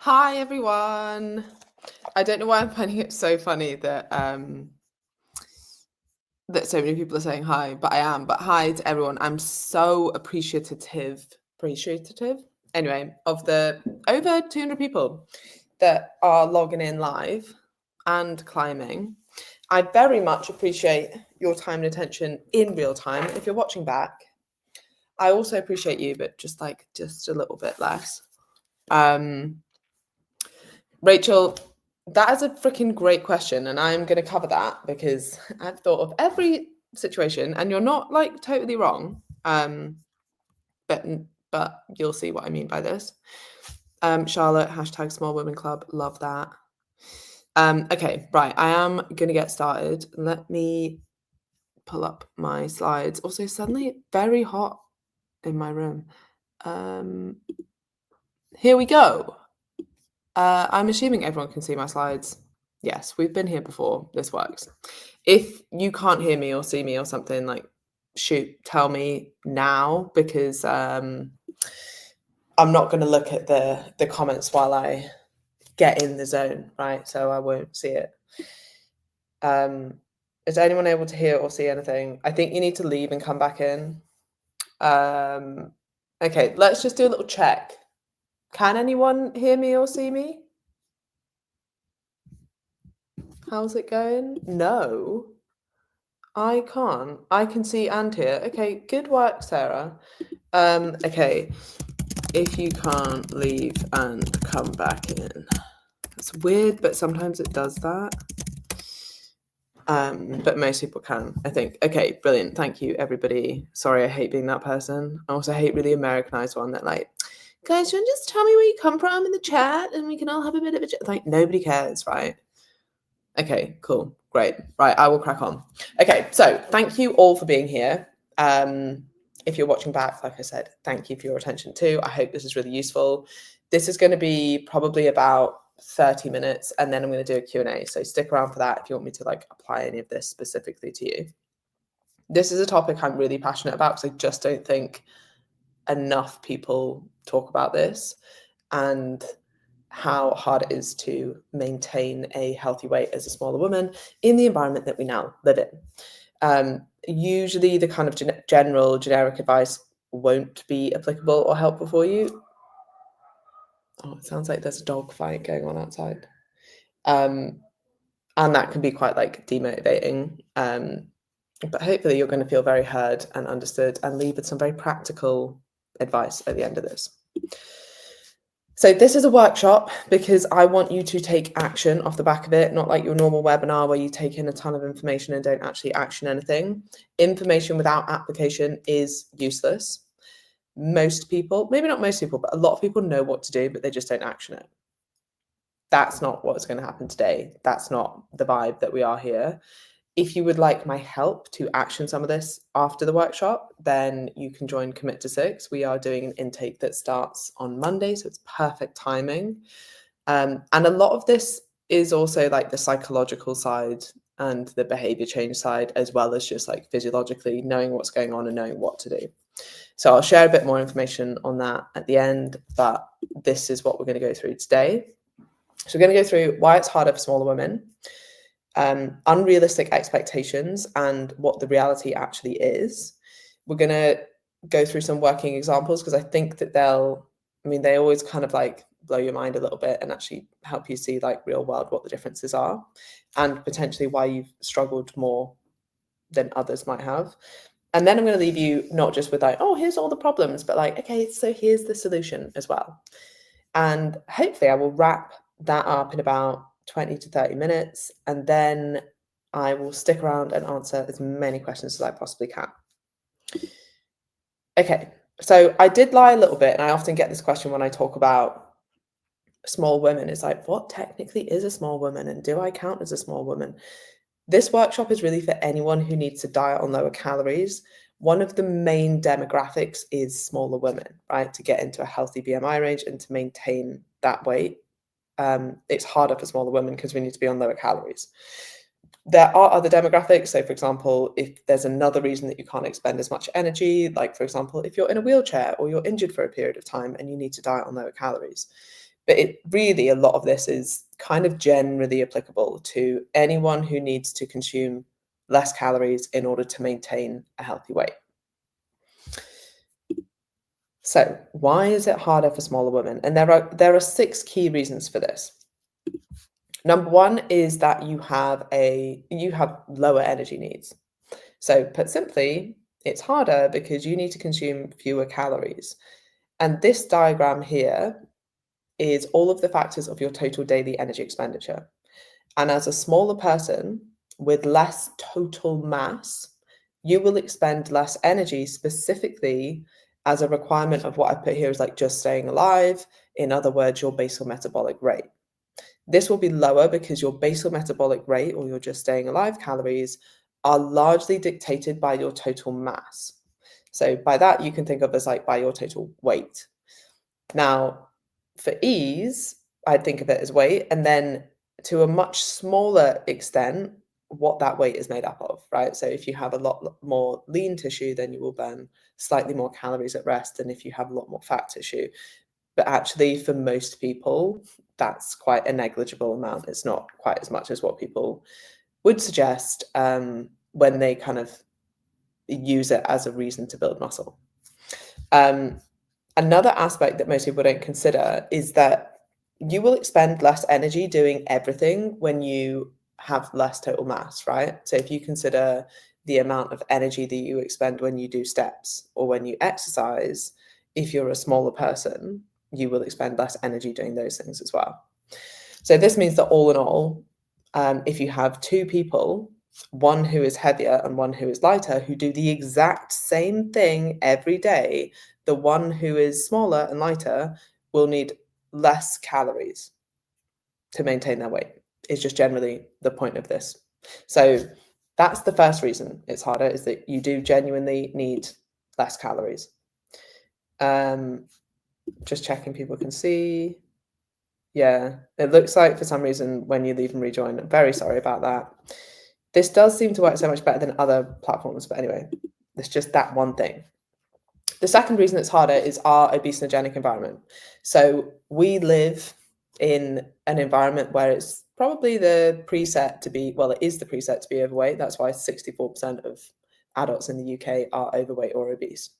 Hi everyone. I don't know why I'm finding it so funny that that so many people are saying hi, but I am. But hi to everyone. I'm so appreciative. Anyway, of the over 200 people that are logging in live and climbing. I very much appreciate your time and attention in real time. If you're watching back, I also appreciate you, but just a little bit less. Rachel, that is a freaking great question, and I'm going to cover that because I've thought of every situation, and you're not like totally wrong. But you'll see what I mean by this. Charlotte, hashtag Small Women Club, love that. Okay, right. I am going to get started. Let me pull up my slides. Also, suddenly very hot in my room. Here we go. I'm assuming everyone can see my slides. Yes, we've been here before. This works. If you can't hear me or see me or something, like, shoot, tell me now, because I'm not going to look at the comments while I get in the zone, right? So I won't see it. Is anyone able to hear or see anything? I think you need to leave and come back in. Okay, let's just do a little check. Can anyone hear me or see me? How's it going? No, I can't. I can see and hear. Okay, good work, Sarah. Okay, if you can't leave and come back in. It's weird, but sometimes it does that. But most people can, I think. Okay, brilliant. Thank you, everybody. Sorry, I hate being that person. I also hate really Americanized one that, like, guys, you want to just tell me where you come from in the chat and we can all have a bit of a chat? Like, nobody cares, right? Okay, cool. Great. Right, I will crack on. Okay, so thank you all for being here. If you're watching back, like I said, thank you for your attention too. I hope this is really useful. This is going to be probably about 30 minutes, and then I'm going to do a Q&A. So stick around for that if you want me to like apply any of this specifically to you. This is a topic I'm really passionate about because I just don't think enough people talk about this and how hard it is to maintain a healthy weight as a smaller woman in the environment that we now live in. Usually the kind of generic advice won't be applicable or helpful for you. Oh, it sounds like there's a dog fight going on outside. And that can be quite like demotivating. But hopefully you're going to feel very heard and understood and leave with some very practical advice at the end of this. So this is a workshop because I want you to take action off the back of it, not like your normal webinar where you take in a ton of information and don't actually action anything. Information without application is useless. Most people, maybe not most people, but a lot of people know what to do, but they just don't action it. That's not what's going to happen today. That's not the vibe that we are here. If you would like my help to action some of this after the workshop, then you can join Commit to 6. We are doing an intake that starts on Monday, so it's perfect timing. And a lot of this is also like the psychological side and the behavior change side, as well as just like physiologically knowing what's going on and knowing what to do. So I'll share a bit more information on that at the end, but this is what we're going to go through today. So we're going to go through why it's harder for smaller women, unrealistic expectations and what the reality actually is. We're going to go through some working examples because I think that they always kind of like blow your mind a little bit and actually help you see like real world what the differences are and potentially why you've struggled more than others might have. And then I'm going to leave you not just with like, oh, here's all the problems, but like, okay, so here's the solution as well. And hopefully I will wrap that up in about 20 to 30 minutes, and then I will stick around and answer as many questions as I possibly can. Okay, so I did lie a little bit, and I often get this question when I talk about small women. It's like, what technically is a small woman, and do I count as a small woman? This workshop is really for anyone who needs to diet on lower calories. One of the main demographics is smaller women, right? To get into a healthy BMI range and to maintain that weight. It's harder for smaller women because we need to be on lower calories. There are other demographics. So, for example, if there's another reason that you can't expend as much energy, like, for example, if you're in a wheelchair or you're injured for a period of time and you need to diet on lower calories. But it really, a lot of this is kind of generally applicable to anyone who needs to consume less calories in order to maintain a healthy weight. So why is it harder for smaller women? And there are 6 key reasons for this. Number one is that you have lower energy needs. So put simply, it's harder because you need to consume fewer calories. And this diagram here is all of the factors of your total daily energy expenditure. And as a smaller person with less total mass, you will expend less energy specifically as a requirement of what I put here is like just staying alive. In other words, your basal metabolic rate. This will be lower because your basal metabolic rate, or your just staying alive calories, are largely dictated by your total mass. So by that, you can think of as like by your total weight. Now, for ease, I'd think of it as weight, and then to a much smaller extent, what that weight is made up of, right? So if you have a lot more lean tissue, then you will burn slightly more calories at rest than if you have a lot more fat tissue. But actually, for most people, that's quite a negligible amount. It's not quite as much as what people would suggest when they kind of use it as a reason to build muscle. Another aspect that most people don't consider is that you will expend less energy doing everything when you have less total mass, right? So if you consider the amount of energy that you expend when you do steps or when you exercise, if you're a smaller person, you will expend less energy doing those things as well. So this means that all in all, if you have 2 people, one who is heavier and one who is lighter, who do the exact same thing every day, the one who is smaller and lighter will need less calories to maintain their weight. It's just generally the point of this. So that's the first reason it's harder, is that you do genuinely need less calories. Just checking people can see. Yeah, it looks like for some reason when you leave and rejoin, I'm very sorry about that. This does seem to work so much better than other platforms, but anyway, it's just that one thing. The second reason it's harder is our obesogenic environment. So we live in an environment where it's probably the preset to be, well, it is the preset to be overweight. That's why 64% of adults in the UK are overweight or obese.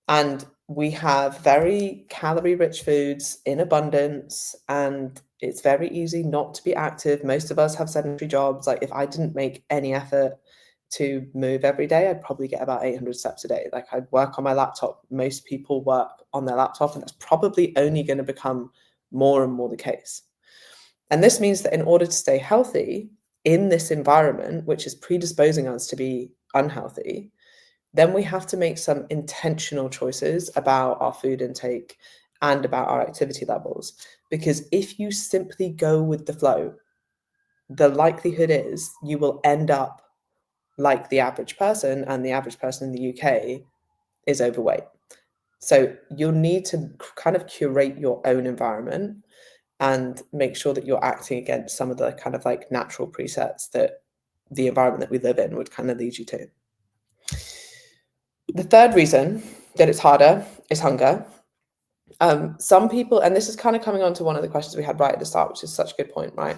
And we have very calorie-rich foods in abundance, and it's very easy not to be active. Most of us have sedentary jobs. Like if I didn't make any effort to move every day, I'd probably get about 800 steps a day. Like I'd work on my laptop. Most people work on their laptop, and that's probably only going to become more and more the case. And this means that in order to stay healthy in this environment, which is predisposing us to be unhealthy, then we have to make some intentional choices about our food intake and about our activity levels. Because if you simply go with the flow, the likelihood is you will end up like the average person, and the average person in the UK is overweight. So you'll need to kind of curate your own environment and make sure that you're acting against some of the kind of like natural presets that the environment that we live in would kind of lead you to. The third reason that it's harder is hunger. Some people, and this is kind of coming on to one of the questions we had right at the start, which is such a good point, right?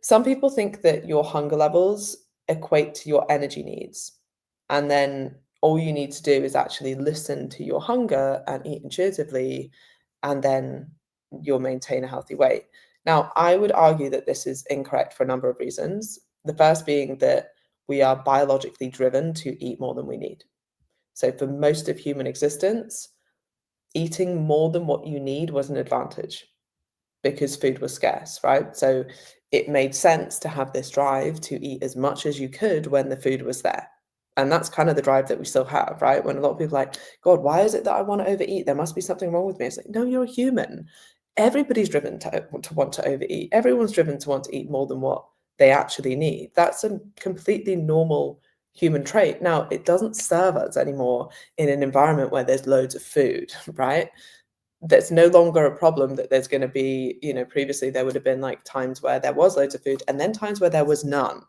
Some people think that your hunger levels equate to your energy needs. And then all you need to do is actually listen to your hunger and eat intuitively, and then you'll maintain a healthy weight. Now, I would argue that this is incorrect for a number of reasons. The first being that we are biologically driven to eat more than we need. So for most of human existence, eating more than what you need was an advantage because food was scarce, right? So it made sense to have this drive to eat as much as you could when the food was there. And that's kind of the drive that we still have, right? When a lot of people are like, God, why is it that I want to overeat? There must be something wrong with me. It's like, no, you're a human. Everybody's driven to want to overeat. Everyone's driven to want to eat more than what they actually need. That's a completely normal human trait. Now, it doesn't serve us anymore in an environment where there's loads of food, right? There's no longer a problem that there's going to be, previously there would have been like times where there was loads of food and then times where there was none.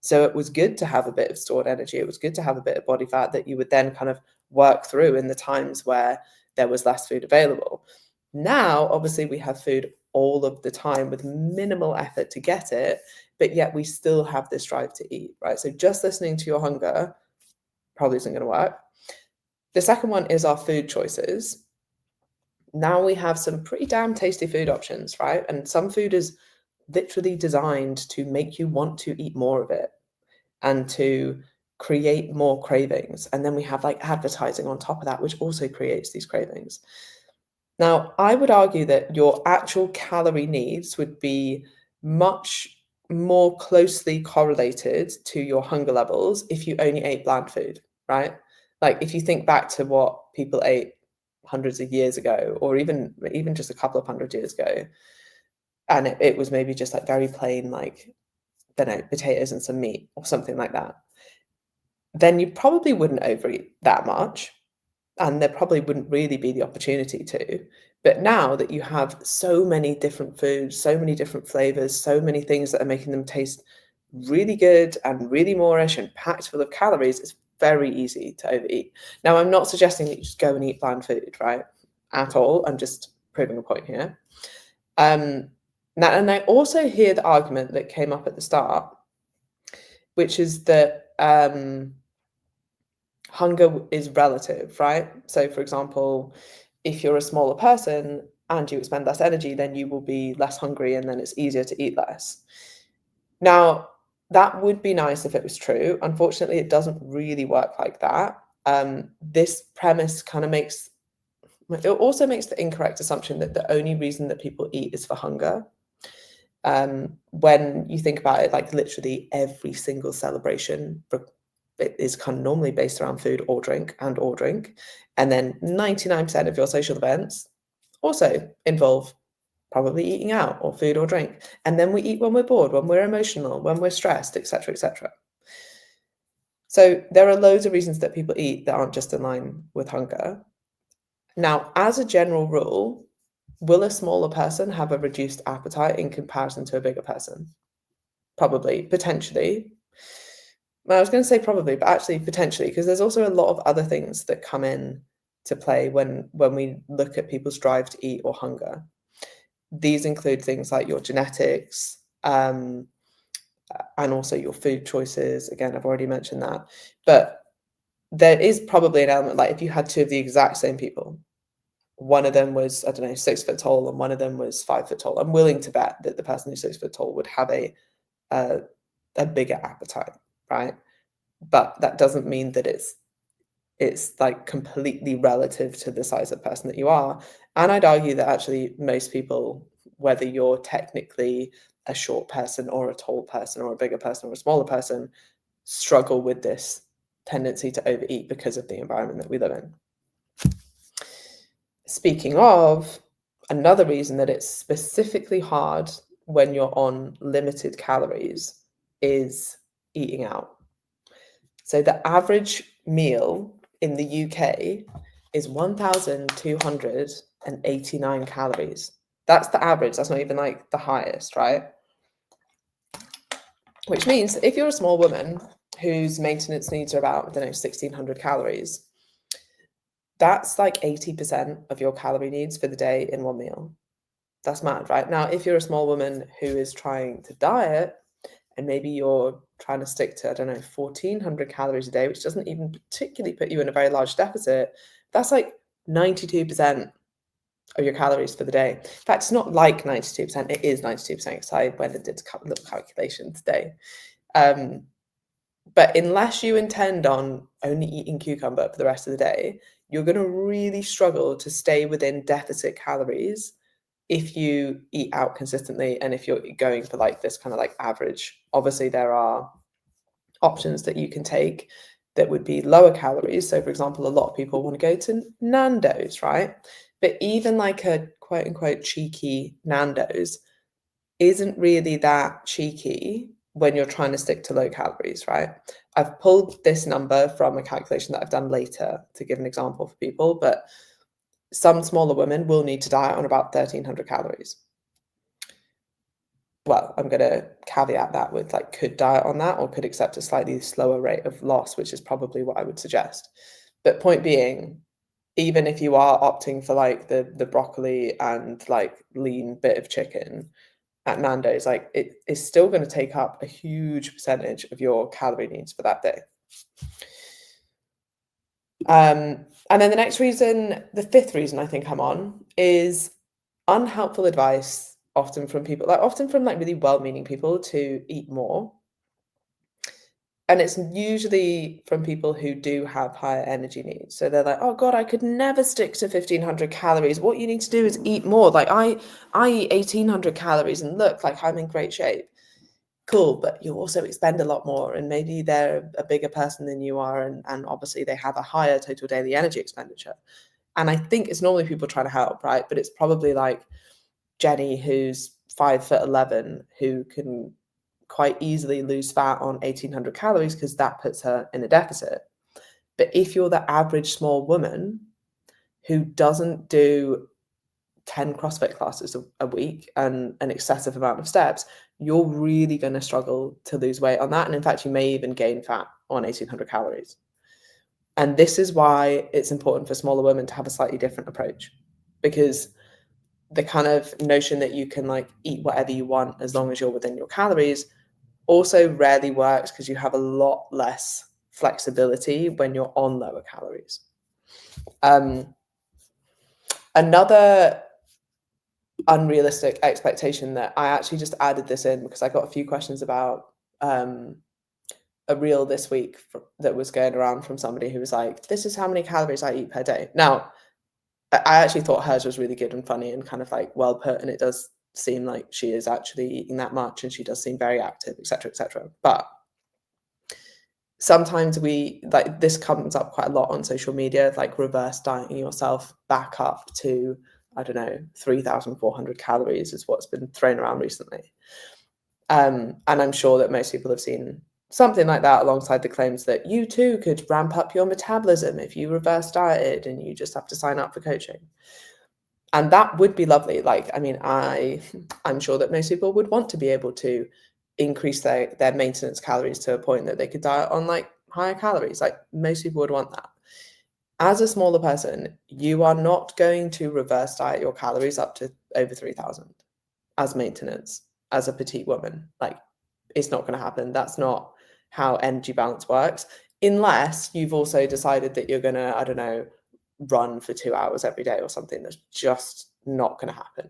So it was good to have a bit of stored energy. It was good to have a bit of body fat that you would then kind of work through in the times where there was less food available. Now, obviously, we have food all of the time with minimal effort to get it, but yet we still have this drive to eat, right? So just listening to your hunger probably isn't going to work. The second one is our food choices. Now we have some pretty damn tasty food options, right? And some food is literally designed to make you want to eat more of it and to create more cravings. And then we have like advertising on top of that, which also creates these cravings. Now, I would argue that your actual calorie needs would be much more closely correlated to your hunger levels if you only ate bland food, right? Like if you think back to what people ate hundreds of years ago, or even just a couple of hundred years ago, and it was maybe just like very plain, like, I don't know, potatoes and some meat or something like that, then you probably wouldn't overeat that much, and there probably wouldn't really be the opportunity to. But now that you have so many different foods, so many different flavors, so many things that are making them taste really good and really moreish and packed full of calories, it's very easy to overeat. Now, I'm not suggesting that you just go and eat bland food, right? At all. I'm just proving a point here. Now, and I also hear the argument that came up at the start, which is that hunger is relative, right? So, for example, if you're a smaller person and you expend less energy, then you will be less hungry and then it's easier to eat less. Now, that would be nice if it was true. Unfortunately, it doesn't really work like that. This premise kind of it also makes the incorrect assumption that the only reason that people eat is for hunger. When you think about it, like literally every single celebration it is kind of normally based around food or drink. And then 99% of your social events also involve probably eating out or food or drink. And then we eat when we're bored, when we're emotional, when we're stressed, etc., etc. So there are loads of reasons that people eat that aren't just in line with hunger. Now, as a general rule, will a smaller person have a reduced appetite in comparison to a bigger person? Probably, potentially. Well, I was going to say probably, but actually potentially, because there's also a lot of other things that come in to play when we look at people's drive to eat or hunger. These include things like your genetics, and also your food choices. Again, I've already mentioned that. But there is probably an element, like if you had two of the exact same people, one of them was, I don't know, 6 foot tall and one of them was 5 foot tall, I'm willing to bet that the person who's 6 foot tall would have a bigger appetite, right? But that doesn't mean that it's like completely relative to the size of person that you are. And I'd argue that actually most people, whether you're technically a short person or a tall person or a bigger person or a smaller person, struggle with this tendency to overeat because of the environment that we live in. Speaking of, another reason that it's specifically hard when you're on limited calories is eating out. So the average meal in the UK is 1,289 calories. That's the average. That's not even like the highest, right? Which means if you're a small woman whose maintenance needs are about, I don't know, 1,600 calories, that's like 80% of your calorie needs for the day in one meal. That's mad, right? Now, if you're a small woman who is trying to diet and maybe you're trying to stick to, I don't know, 1,400 calories a day, which doesn't even particularly put you in a very large deficit, that's like 92% of your calories for the day. In fact, it's not like 92%, it is 92% because I went and did a little calculation today. But unless you intend on only eating cucumber for the rest of the day, you're going to really struggle to stay within deficit calories if you eat out consistently and if you're going for like this kind of like average. Obviously, there are options that you can take that would be lower calories. So, for example, a lot of people want to go to Nandos, right? But even like a quote unquote cheeky Nandos isn't really that cheeky when you're trying to stick to low calories, right? I've pulled this number from a calculation that I've done later to give an example for people, but some smaller women will need to diet on about 1,300 calories. Well, I'm going to caveat that with like could diet on that or could accept a slightly slower rate of loss, which is probably what I would suggest. But point being, even if you are opting for like the broccoli and like lean bit of chicken at Nando's, like it is still going to take up a huge percentage of your calorie needs for that day. And then the next reason, the fifth reason I think I'm on is unhelpful advice, often from people, like often from like really well-meaning people to eat more. And it's usually from people who do have higher energy needs. So they're like, "Oh God, I could never stick to 1,500 calories. What you need to do is eat more. Like I eat 1,800 calories and look like I'm in great shape." Cool, but you also expend a lot more, and maybe they're a bigger person than you are, and obviously they have a higher total daily energy expenditure. And I think it's normally people trying to help, right? But it's probably like Jenny, who's 5'11", who can quite easily lose fat on 1,800 calories because that puts her in a deficit. But if you're the average small woman who doesn't do 10 CrossFit classes a week and an excessive amount of steps, you're really going to struggle to lose weight on that. And in fact, you may even gain fat on 1,800 calories. And this is why it's important for smaller women to have a slightly different approach, because the kind of notion that you can like eat whatever you want as long as you're within your calories also rarely works, because you have a lot less flexibility when you're on lower calories. Another unrealistic expectation that I actually just added this in because I got a few questions about a reel this week that was going around from somebody who was like, "This is how many calories I eat per day." Now, I actually thought hers was really good and funny and kind of like well put, and it does seem like she is actually eating that much, and she does seem very active, etc., etc. But sometimes we like this comes up quite a lot on social media, like reverse dieting yourself back up to, I don't know, 3,400 calories is what's been thrown around recently. And I'm sure that most people have seen something like that alongside the claims that you too could ramp up your metabolism if you reverse dieted and you just have to sign up for coaching. And that would be lovely. Like, I mean, I'm sure that most people would want to be able to increase their maintenance calories to a point that they could diet on like higher calories. Like most people would want that. As a smaller person, you are not going to reverse diet your calories up to over 3,000 as maintenance as a petite woman. Like it's not going to happen. That's not how energy balance works, unless you've also decided that you're going to, I don't know, run for 2 hours every day or something. That's just not going to happen.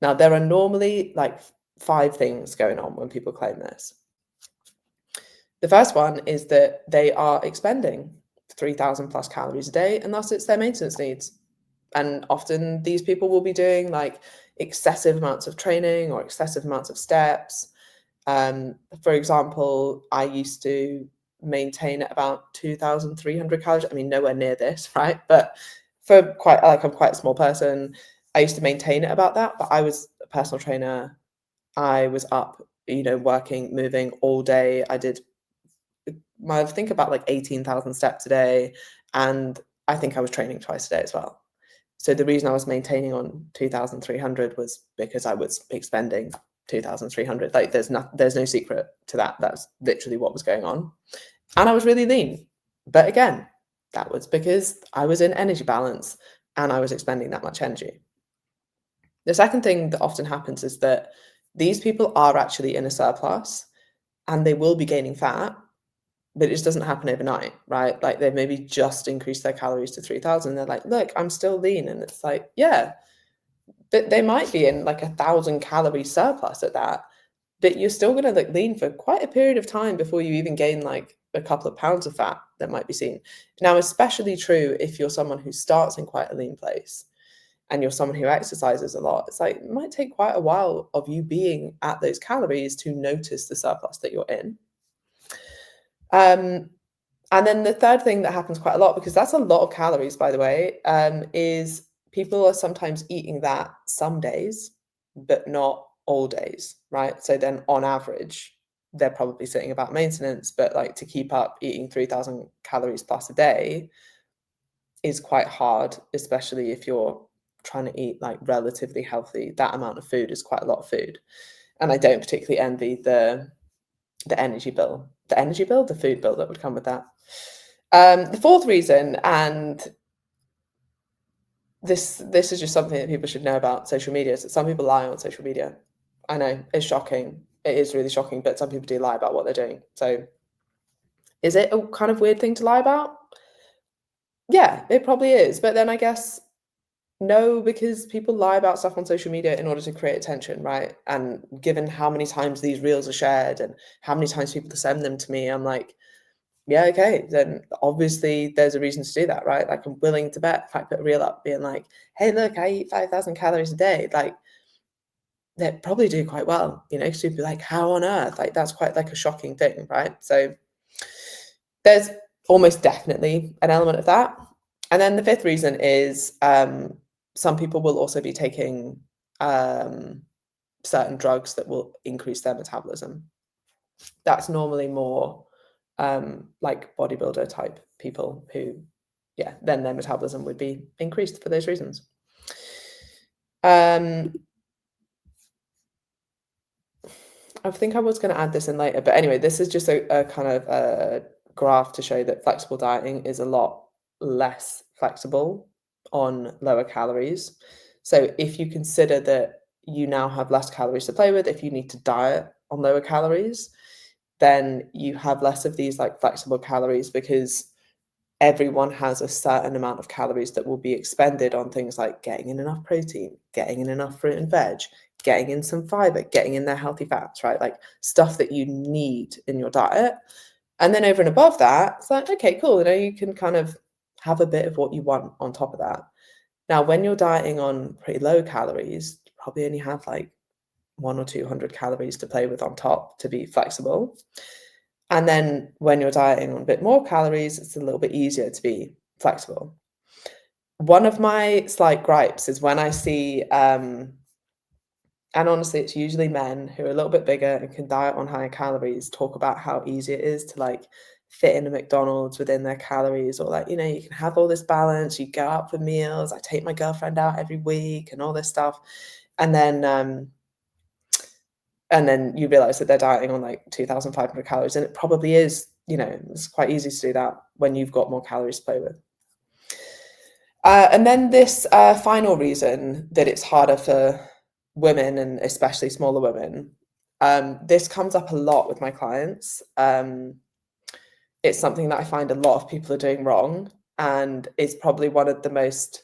Now, there are normally like 5 things going on when people claim this. The first one is that they are expending 3,000 plus calories a day, and thus it's their maintenance needs. And often these people will be doing like excessive amounts of training or excessive amounts of steps. For example, I used to maintain at about 2,300 calories. I mean, nowhere near this, right? But for quite like I'm quite a small person, I used to maintain it about that. But I was a personal trainer. I was up, working, moving all day. I did, I think about like 18,000 steps a day, and I think I was training twice a day as well. So the reason I was maintaining on 2,300 was because I was expending 2,300. Like there's no secret to that. That's literally what was going on. And I was really lean. But again, that was because I was in energy balance and I was expending that much energy. The second thing that often happens is that these people are actually in a surplus and they will be gaining fat, but it just doesn't happen overnight, right? Like they maybe just increased their calories to 3,000. They're like, look, I'm still lean. And it's like, yeah, but they might be in like 1,000-calorie surplus at that, but you're still going to look lean for quite a period of time before you even gain like a couple of pounds of fat that might be seen. Now, especially true if you're someone who starts in quite a lean place and you're someone who exercises a lot. It's like, it might take quite a while of you being at those calories to notice the surplus that you're in. And then the third thing that happens quite a lot, because that's a lot of calories, by the way, is people are sometimes eating that some days, but not all days, right? So then on average, they're probably sitting about maintenance, but like to keep up eating 3,000 calories plus a day is quite hard, especially if you're trying to eat like relatively healthy. That amount of food is quite a lot of food. And I don't particularly envy the energy bill, the food bill that would come with that. The fourth reason, and this is just something that people should know about social media, is that some people lie on social media. I know, it's shocking. It is really shocking, but some people do lie about what they're doing. So is it a kind of weird thing to lie about? Yeah, it probably is. But then I guess no, because people lie about stuff on social media in order to create attention, right? And given how many times these reels are shared and how many times people send them to me, I'm like, yeah, okay, then obviously there's a reason to do that, right? Like, I'm willing to bet if I put a reel up being like, hey, look, I eat 5,000 calories a day, like, they probably do quite well, you know, because you'd be like, how on earth? Like, that's quite like a shocking thing, right? So there's almost definitely an element of that. And then the fifth reason is some people will also be taking certain drugs that will increase their metabolism. That's normally more like bodybuilder type people who, yeah, then their metabolism would be increased for those reasons. I think I was going to add this in later, but anyway, this is just a kind of a graph to show that flexible dieting is a lot less flexible on lower calories. So if you consider that you now have less calories to play with, if you need to diet on lower calories, then you have less of these like flexible calories, because everyone has a certain amount of calories that will be expended on things like getting in enough protein, getting in enough fruit and veg, getting in some fiber, getting in their healthy fats, right? Like stuff that you need in your diet. And then over and above that, it's like, okay, cool. You know, you can kind of have a bit of what you want on top of that. Now, when you're dieting on pretty low calories, you probably only have like 100 or 200 calories to play with on top to be flexible. And then when you're dieting on a bit more calories, it's a little bit easier to be flexible. One of my slight gripes is when I see, and honestly, it's usually men who are a little bit bigger and can diet on higher calories, talk about how easy it is to like fit in a McDonald's within their calories, or like, you know, you can have all this balance, you go out for meals, I take my girlfriend out every week and all this stuff. And then you realize that they're dieting on like 2,500 calories, and it probably is, you know, it's quite easy to do that when you've got more calories to play with. And then this final reason that it's harder for women, and especially smaller women, this comes up a lot with my clients. It's something that I find a lot of people are doing wrong, and it's probably one of the most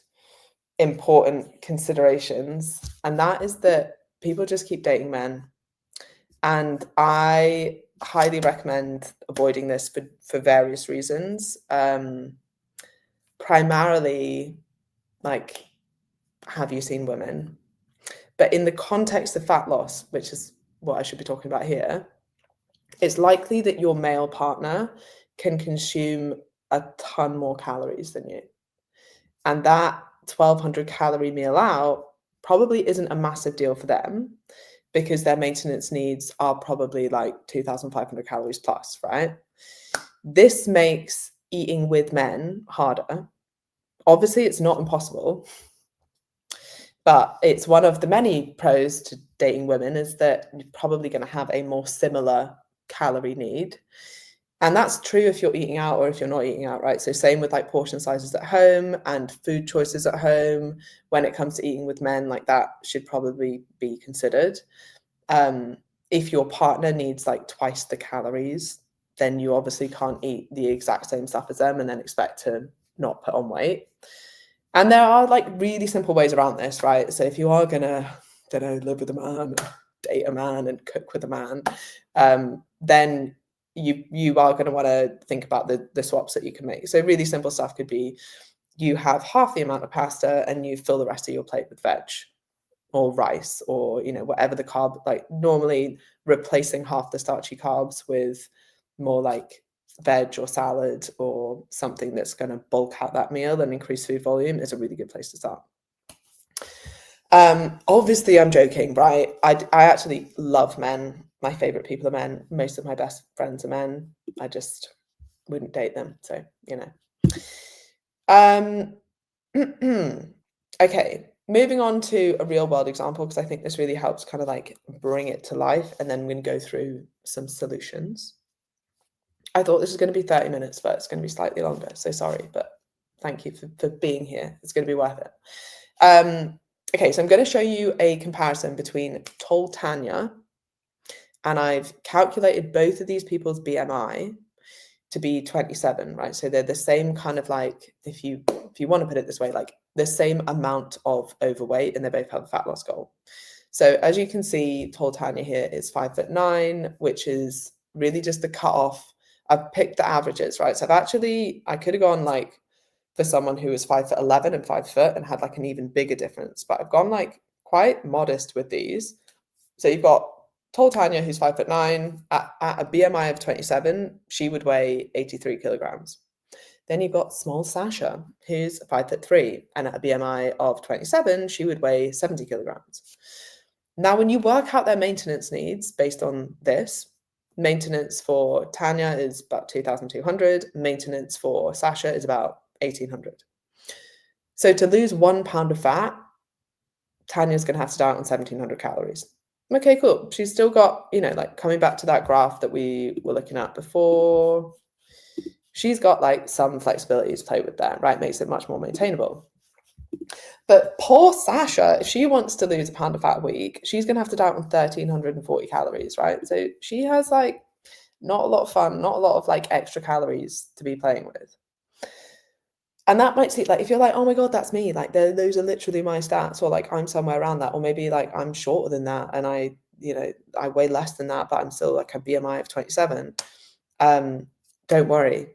important considerations, and that is that people just keep dating men. And I highly recommend avoiding this for various reasons. Primarily, like, have you seen women? But in the context of fat loss, which is what I should be talking about here, it's likely that your male partner can consume a ton more calories than you. And that 1,200 calorie meal out probably isn't a massive deal for them, because their maintenance needs are probably like 2,500 calories plus, right? This makes eating with men harder. Obviously, it's not impossible, but it's one of the many pros to dating women, is that you're probably going to have a more similar calorie need. And that's true if you're eating out or if you're not eating out, right? So same with like portion sizes at home and food choices at home. When it comes to eating with men, like that should probably be considered. If your partner needs like twice the calories, then you obviously can't eat the exact same stuff as them and then expect to not put on weight. And there are like really simple ways around this, right? So if you are gonna, don't know, live with a man, date a man, and cook with a man, then you are going to want to think about the swaps that you can make. So really simple stuff could be, you have half the amount of pasta and you fill the rest of your plate with veg or rice, or, you know, whatever the carb, like normally replacing half the starchy carbs with more like veg or salad or something that's going to bulk out that meal and increase food volume is a really good place to start. Obviously I'm joking, right? I actually love men. My favorite people are men. Most of my best friends are men. I just wouldn't date them. So, you know. Okay, moving on to a real world example, because I think this really helps kind of like bring it to life, and then we're going to go through some solutions. I thought this was going to be 30 minutes, but it's going to be slightly longer. So sorry, but Thank you for being here. It's going to be worth it. Okay, so I'm going to show you a comparison between Tall Tanya, and I've calculated both of these people's BMI to be 27, right? So they're the same kind of like, if you want to put it this way, like the same amount of overweight, and they both have a fat loss goal. So as you can see, Tall Tanya here is 5'9", which is really just the cutoff. I've picked the averages, right? So I could have gone like for someone who was 5'11" and 5 foot and had like an even bigger difference, but I've gone like quite modest with these. So you've got Tall Tanya, who's 5'9", at a BMI of 27, she would weigh 83 kilograms. Then you've got small Sasha, who's 5'3", and at a BMI of 27, she would weigh 70 kilograms. Now, when you work out their maintenance needs based on this, maintenance for Tanya is about 2,200, maintenance for Sasha is about 1,800. So to lose 1 pound of fat, Tanya's going to have to diet on 1,700 calories. Okay, cool. She's still got, like coming back to that graph that we were looking at before, she's got like some flexibility to play with there, right? Makes it much more maintainable. But poor Sasha, if she wants to lose a pound of fat a week, she's going to have to diet on 1,340 calories, right? So she has like not a lot of fun, not a lot of like extra calories to be playing with. And that might seem like, if you're like, oh my God, that's me, like those are literally my stats, or like I'm somewhere around that, or maybe like I'm shorter than that and I weigh less than that, but I'm still like a BMI of 27. Don't worry,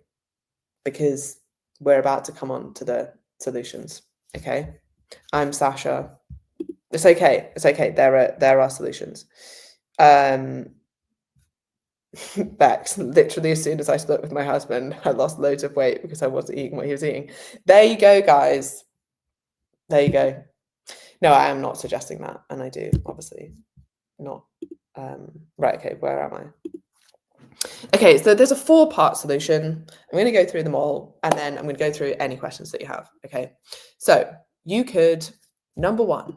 because we're about to come on to the solutions. Okay. I'm Sasha. It's okay. It's okay. There are solutions. Bex, literally as soon as I split with my husband, I lost loads of weight because I wasn't eating what he was eating. There you go, guys. There you go. No, I am not suggesting that, and I do obviously not. Right, okay, where am I? Okay, so there's a 4-part solution. I'm going to go through them all, and then I'm going to go through any questions that you have. Okay, so you could, number 1,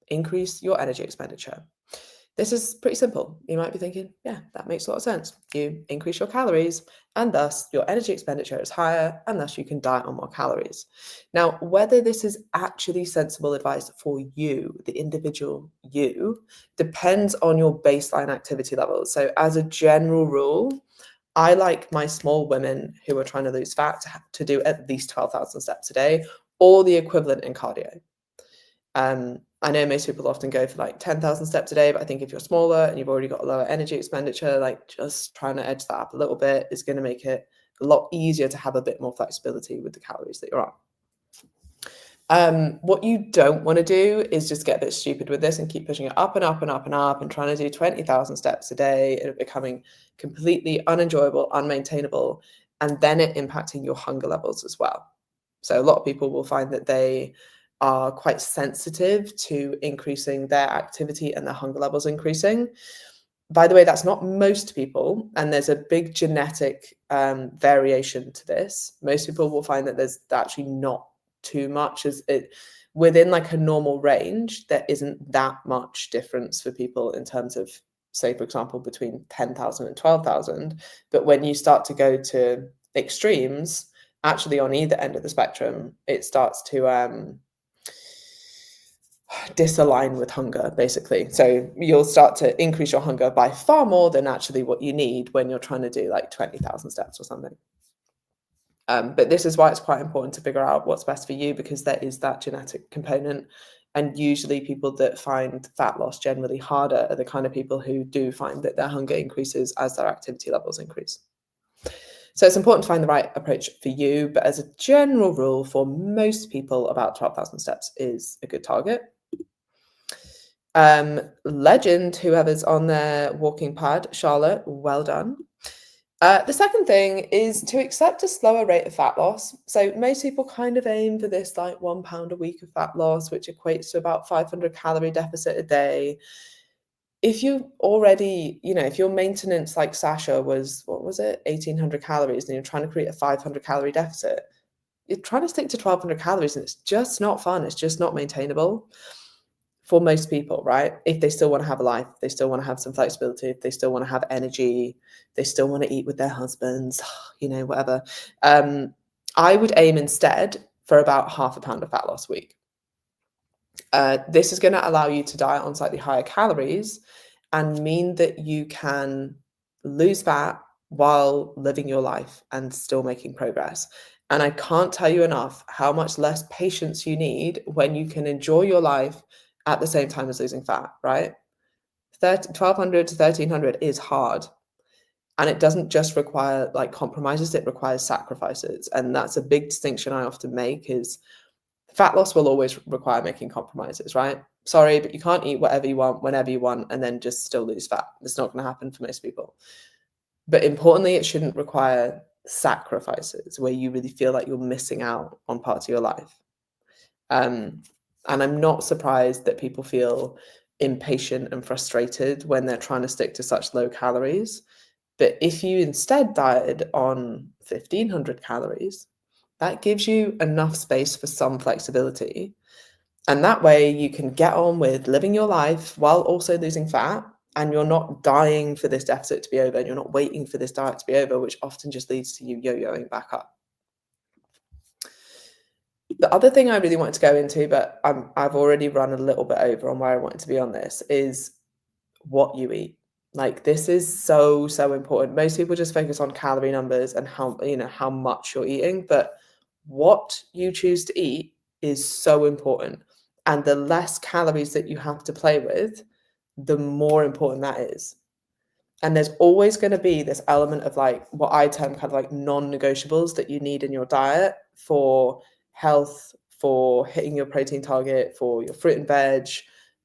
increase your energy expenditure. This is pretty simple. You might be thinking, yeah, that makes a lot of sense. You increase your calories, and thus your energy expenditure is higher, and thus you can diet on more calories. Now, whether this is actually sensible advice for you, the individual you, depends on your baseline activity levels. So as a general rule, I like my small women who are trying to lose fat to do at least 12,000 steps a day, or the equivalent in cardio. I know most people often go for like 10,000 steps a day, but I think if you're smaller and you've already got a lower energy expenditure, like just trying to edge that up a little bit is going to make it a lot easier to have a bit more flexibility with the calories that you're on. What you don't want to do is just get a bit stupid with this and keep pushing it up and up and up and up and trying to do 20,000 steps a day and it becoming completely unenjoyable, unmaintainable, and then it impacting your hunger levels as well. So a lot of people will find that they are quite sensitive to increasing their activity and their hunger levels increasing. By the way, that's not most people, and there's a big genetic variation to this. Most people will find that there's actually not too much as it within like a normal range. There isn't that much difference for people in terms of, say, for example, between 10,000 and 12,000. But when you start to go to extremes, actually on either end of the spectrum, it starts to disalign with hunger, basically. So you'll start to increase your hunger by far more than actually what you need when you're trying to do like 20,000 steps or something. But this is why it's quite important to figure out what's best for you, because there is that genetic component. And usually people that find fat loss generally harder are the kind of people who do find that their hunger increases as their activity levels increase. So it's important to find the right approach for you. But as a general rule, for most people, about 12,000 steps is a good target. Legend, whoever's on their walking pad, Charlotte, well done. The second thing is to accept a slower rate of fat loss. So most people kind of aim for this like 1 pound a week of fat loss, which equates to about 500 calorie deficit a day. If you already, if your maintenance like Sasha was, what was it, 1,800 calories, and you're trying to create a 500 calorie deficit, you're trying to stick to 1,200 calories and it's just not fun. It's just not maintainable for most people, right? If they still want to have a life, they still want to have some flexibility, if they still want to have energy, they still want to eat with their husbands, whatever. I would aim instead for about half a pound of fat loss a week. This is going to allow you to diet on slightly higher calories and mean that you can lose fat while living your life and still making progress. And I can't tell you enough how much less patience you need when you can enjoy your life at the same time as losing fat, right? 1,200 to 1,300 is hard. And it doesn't just require like compromises, it requires sacrifices. And that's a big distinction I often make is fat loss will always require making compromises, right? Sorry, but you can't eat whatever you want, whenever you want, and then just still lose fat. It's not going to happen for most people. But importantly, it shouldn't require sacrifices where you really feel like you're missing out on parts of your life. And I'm not surprised that people feel impatient and frustrated when they're trying to stick to such low calories. But if you instead dieted on 1,500 calories, that gives you enough space for some flexibility. And that way you can get on with living your life while also losing fat. And you're not dying for this deficit to be over. And you're not waiting for this diet to be over, which often just leads to you yo-yoing back up. The other thing I really wanted to go into, but I've already run a little bit over on where I wanted to be on this, is what you eat. Like this is so important. Most people just focus on calorie numbers and how much you're eating, but what you choose to eat is so important. And the less calories that you have to play with, the more important that is. And there's always going to be this element of like what I term kind of like non-negotiables that you need in your diet for health, for hitting your protein target, for your fruit and veg,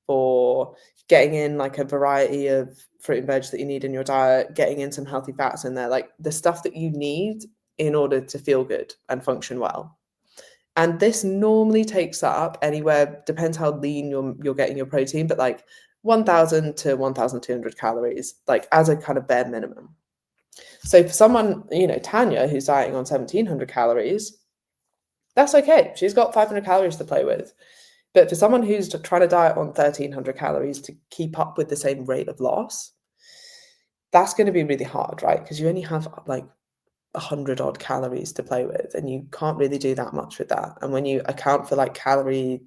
for getting in like a variety of fruit and veg that you need in your diet, getting in some healthy fats in there, like the stuff that you need in order to feel good and function well. And this normally takes up anywhere, depends how lean you're getting your protein, but like 1,000 to 1,200 calories, like as a kind of bare minimum. So for someone, Tanya, who's dieting on 1,700 calories, that's okay. She's got 500 calories to play with. But for someone who's trying to diet on 1,300 calories to keep up with the same rate of loss, that's going to be really hard, right? Because you only have like 100 odd calories to play with, and you can't really do that much with that. And when you account for like calorie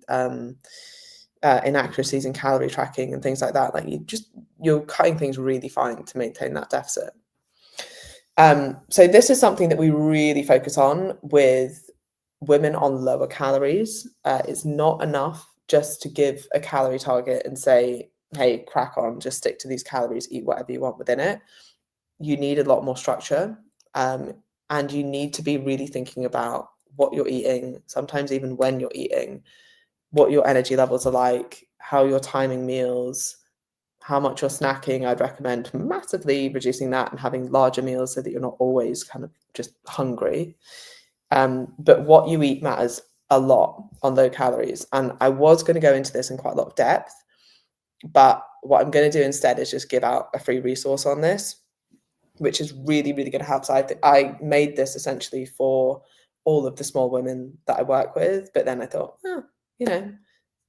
inaccuracies in calorie tracking and things like that, like you're cutting things really fine to maintain that deficit. So this is something that we really focus on with women on lower calories. It's not enough just to give a calorie target and say, hey, crack on, just stick to these calories, eat whatever you want within it. You need a lot more structure. And you need to be really thinking about what you're eating, sometimes even when you're eating, what your energy levels are like, how you're timing meals, how much you're snacking. I'd recommend massively reducing that and having larger meals so that you're not always kind of just hungry. But what you eat matters a lot on low calories. And I was going to go into this in quite a lot of depth, but what I'm going to do instead is just give out a free resource on this, which is really, really going to help. So I made this essentially for all of the small women that I work with, but then I thought,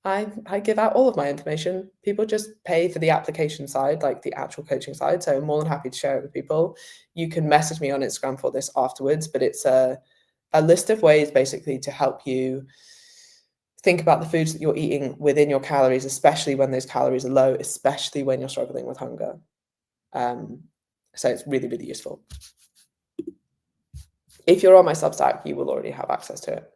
I give out all of my information. People just pay for the application side, like the actual coaching side. So I'm more than happy to share it with people. You can message me on Instagram for this afterwards, but it's a list of ways basically to help you think about the foods that you're eating within your calories, especially when those calories are low, especially when you're struggling with hunger. So it's really, really useful. If you're on my Substack, you will already have access to it.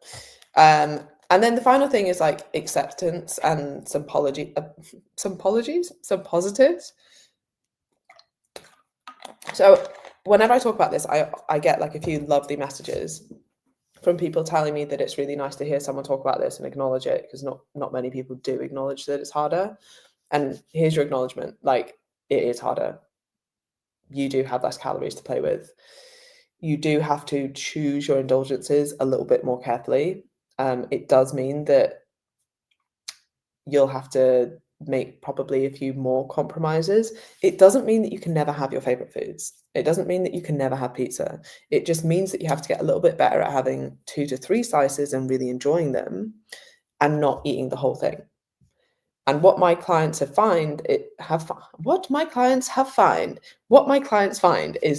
And then the final thing is like acceptance and some positives. So whenever I talk about this, I get like a few lovely messages from people telling me that it's really nice to hear someone talk about this and acknowledge it, because not many people do acknowledge that it's harder. And here's your acknowledgement, like it is harder. You do have less calories to play with. You do have to choose your indulgences a little bit more carefully. It does mean that you'll have to make probably a few more compromises. It doesn't mean that you can never have your favorite foods. It doesn't mean that you can never have pizza. It just means that you have to get a little bit better at having 2 to 3 slices and really enjoying them and not eating the whole thing. And what my clients find is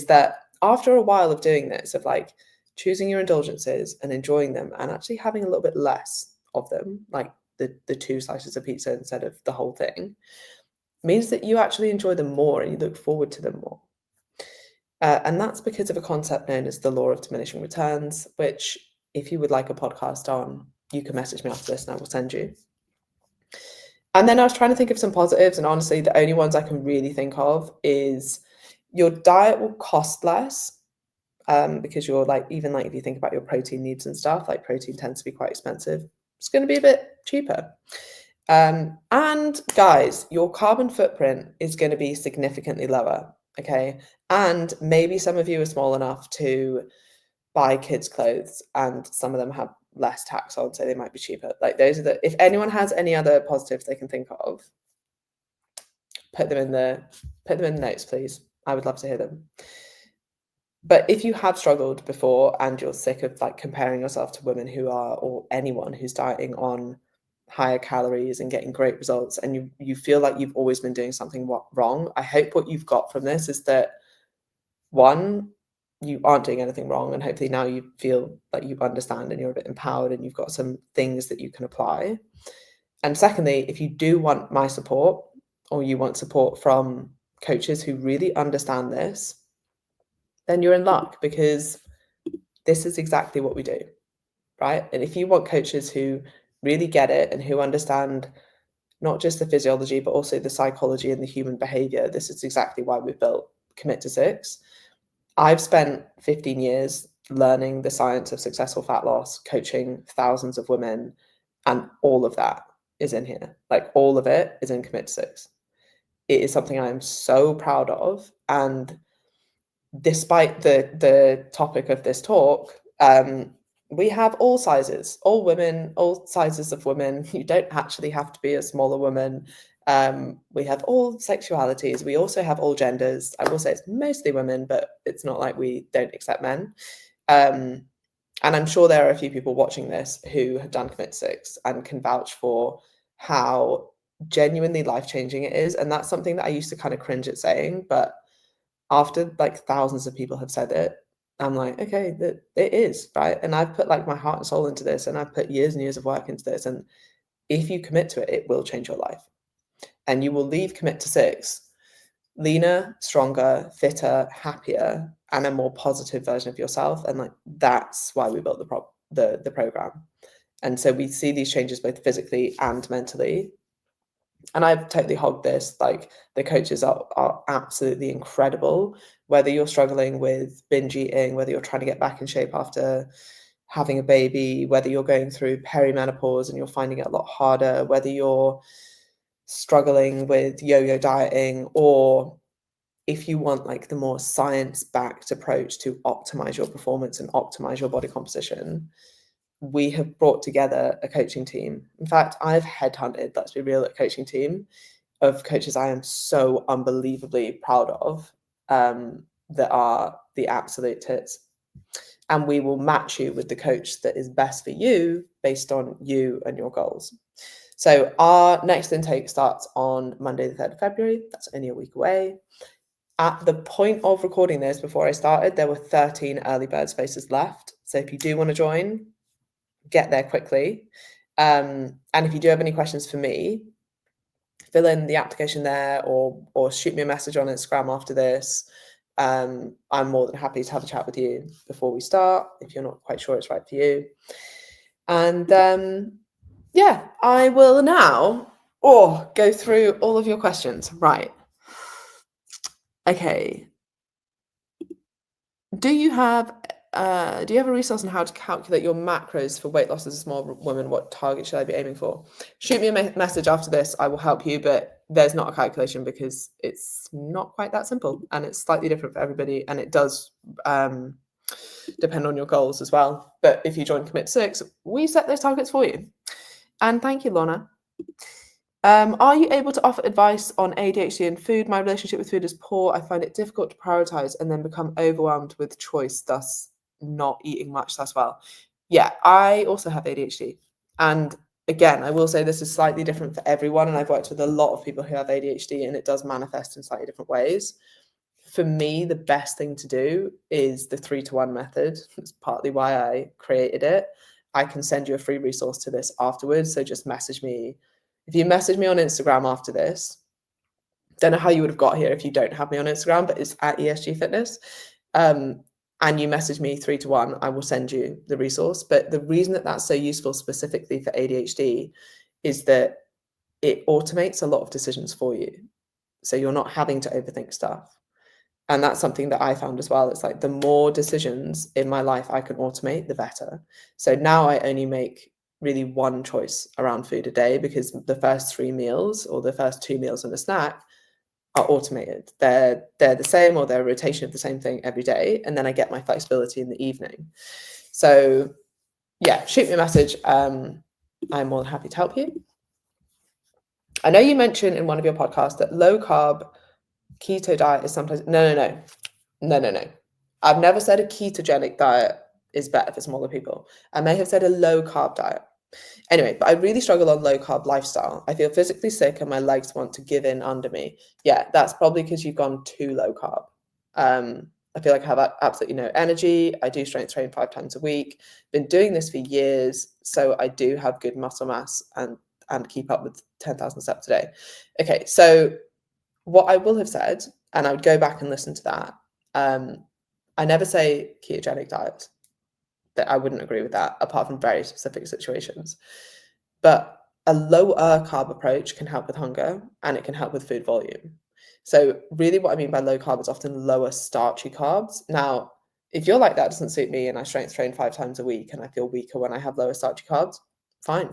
that after a while of doing this, of like choosing your indulgences and enjoying them and actually having a little bit less of them, like the 2 slices of pizza instead of the whole thing, means that you actually enjoy them more and you look forward to them more. And that's because of a concept known as the law of diminishing returns, which if you would like a podcast on, you can message me after this and I will send you. And then I was trying to think of some positives, and honestly, the only ones I can really think of is your diet will cost less, because you're like, even like if you think about your protein needs and stuff, like protein tends to be quite expensive. It's going to be a bit cheaper. And guys, your carbon footprint is going to be significantly lower. Okay. And maybe some of you are small enough to buy kids' clothes and some of them have less tax on, so they might be cheaper. Like those are the, if anyone has any other positives they can think of, put them in the notes, please. I would love to hear them. But if you have struggled before and you're sick of like comparing yourself to women who are, or anyone who's dieting on higher calories and getting great results, and you feel like you've always been doing something wrong, I hope what you've got from this is that, one, you aren't doing anything wrong, and hopefully now you feel like you understand and you're a bit empowered and you've got some things that you can apply. And secondly, if you do want my support, or you want support from coaches who really understand this, then you're in luck, because this is exactly what we do, right? And if you want coaches who really get it and who understand not just the physiology, but also the psychology and the human behavior, this is exactly why we've built Commit to 6. I've spent 15 years learning the science of successful fat loss, coaching thousands of women, and all of that is in here. Like all of it is in Commit to 6. It is something I'm so proud of. And despite the topic of this talk, we have all sizes, all women, all sizes of women. You don't actually have to be a smaller woman. We have all sexualities. We also have all genders. I will say it's mostly women, but it's not like we don't accept men. And I'm sure there are a few people watching this who have done Commit 6 and can vouch for how genuinely life-changing it is. And that's something that I used to kind of cringe at saying, but after like thousands of people have said it, I'm like, okay, that it is, right? And I've put like my heart and soul into this, and I've put years and years of work into this. And if you commit to it, it will change your life. And you will leave Commit to 6 leaner, stronger, fitter, happier, and a more positive version of yourself. And like that's why we built the program. And so we see these changes both physically and mentally. And I've totally hogged this. Like the coaches are absolutely incredible. Whether you're struggling with binge eating, whether you're trying to get back in shape after having a baby, whether you're going through perimenopause and you're finding it a lot harder, whether you're struggling with yo-yo dieting, or if you want like the more science-backed approach to optimize your performance and optimize your body composition, we have brought together a coaching team. In fact, I've headhunted, let's be real, a coaching team of coaches I am so unbelievably proud of, that are the absolute tits. And we will match you with the coach that is best for you based on you and your goals. So our next intake starts on Monday, the 3rd of February. That's only a week away. At the point of recording this, before I started, there were 13 early bird spaces left. So if you do want to join, get there quickly. And if you do have any questions for me, fill in the application there, or shoot me a message on Instagram after this. I'm more than happy to have a chat with you before we start, if you're not quite sure it's right for you. And yeah, I will now go through all of your questions. Right. Okay. Do you have a resource on how to calculate your macros for weight loss as a small woman? What target should I be aiming for? Shoot me a message after this. I will help you, but there's not a calculation because it's not quite that simple, and it's slightly different for everybody, and it does depend on your goals as well. But if you join Commit 6, we set those targets for you. And thank you, Lorna. Are you able to offer advice on ADHD and food? My relationship with food is poor. I find it difficult to prioritize and then become overwhelmed with choice, thus not eating much as well. Yeah, I also have ADHD. And again, I will say this is slightly different for everyone. And I've worked with a lot of people who have ADHD, and it does manifest in slightly different ways. for me, the best thing to do is the 3-to-1 method. That's partly why I created it. I can send you a free resource to this afterwards. So just message me. If you message me on Instagram after this, don't know how you would have got here if you don't have me on Instagram, but it's at ESG Fitness. And you message me 3-to-1, I will send you the resource. But the reason that that's so useful specifically for ADHD is that it automates a lot of decisions for you. So you're not having to overthink stuff. And that's something that I found as well. It's like the more decisions in my life I can automate, the better. So now I only make really one choice around food a day, because the first 3 meals or the first 2 meals and a snack are automated. They're the same, or they're a rotation of the same thing every day. And then I get my flexibility in the evening. So yeah, shoot me a message. I'm more than happy to help you. I know you mentioned in one of your podcasts that low carb keto diet is sometimes no. I've never said a ketogenic diet is better for smaller people. I may have said a low carb diet. Anyway, but I really struggle on low carb lifestyle. I feel physically sick and my legs want to give in under me. Yeah, that's probably because you've gone too low carb. I feel like I have absolutely no energy. I do strength train 5 times a week. Been doing this for years, so I do have good muscle mass and keep up with 10,000 steps a day. Okay, so what I will have said, and I would go back and listen to that. I never say ketogenic diet. That I wouldn't agree with that, apart from very specific situations. But a lower carb approach can help with hunger, and it can help with food volume. So really what I mean by low carb is often lower starchy carbs. Now, if you're like, that doesn't suit me and I strength train 5 times a week and I feel weaker when I have lower starchy carbs, fine.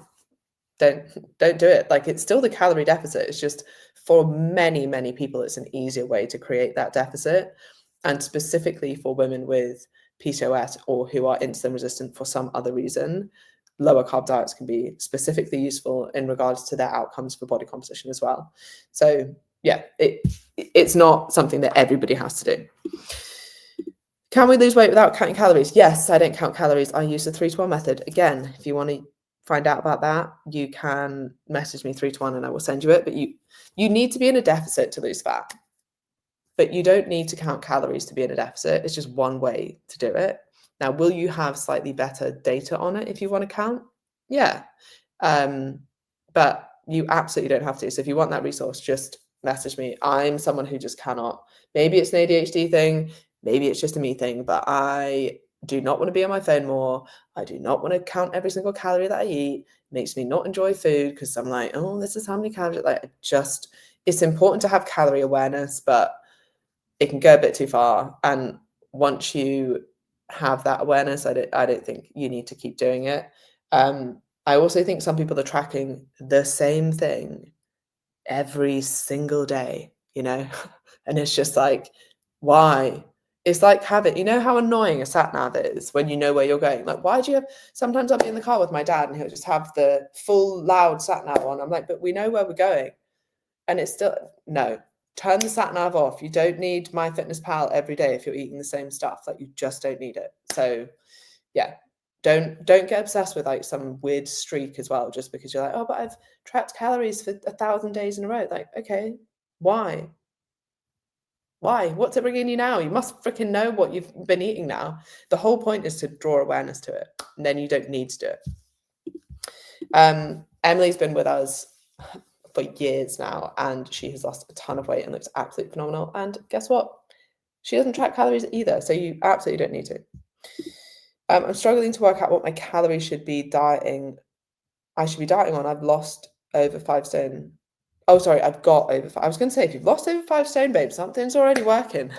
Don't do it. Like, it's still the calorie deficit. It's just for many, many people, it's an easier way to create that deficit. And specifically for women with PCOS or who are insulin resistant for some other reason, lower carb diets can be specifically useful in regards to their outcomes for body composition as well. So yeah, it's not something that everybody has to do. Can we lose weight without counting calories? Yes, I don't count calories. I use the 3-to-1 method. Again, if you want to find out about that, you can message me 3-to-1 and I will send you it. But you need to be in a deficit to lose fat. But you don't need to count calories to be in a deficit. It's just one way to do it. Now, will you have slightly better data on it if you want to count? Yeah. But you absolutely don't have to. So if you want that resource, just message me. I'm someone who just cannot. Maybe it's an ADHD thing. Maybe it's just a me thing. But I do not want to be on my phone more. I do not want to count every single calorie that I eat. It makes me not enjoy food because I'm like, oh, this is how many calories. Like, it's important to have calorie awareness, but it can go a bit too far. And once you have that awareness, I don't think you need to keep doing it. I also think some people are tracking the same thing every single day, and it's just like, why? It's like having, how annoying a sat nav is when you know where you're going. Like, why do you have, sometimes I'll be in the car with my dad and he'll just have the full loud sat nav on. I'm like, but we know where we're going. And it's still, no, turn the sat nav off. You don't need MyFitnessPal every day if you're eating the same stuff. Like, you just don't need it. So yeah, don't get obsessed with like some weird streak as well, just because you're like, oh, but I've tracked calories for 1,000 days in a row. Like, okay, why? What's it bringing you now? You must freaking know what you've been eating now. The whole point is to draw awareness to it, and then you don't need to do it. Emily's been with us for years now, and she has lost a ton of weight and looks absolutely phenomenal. And guess what? She doesn't track calories either, so you absolutely don't need to. I'm struggling to work out what my calories should be dieting. I should be dieting on. I've lost over 5 stone. Oh, sorry, I've got over 5. I was going to say, if you've lost over 5 stone, babe, something's already working.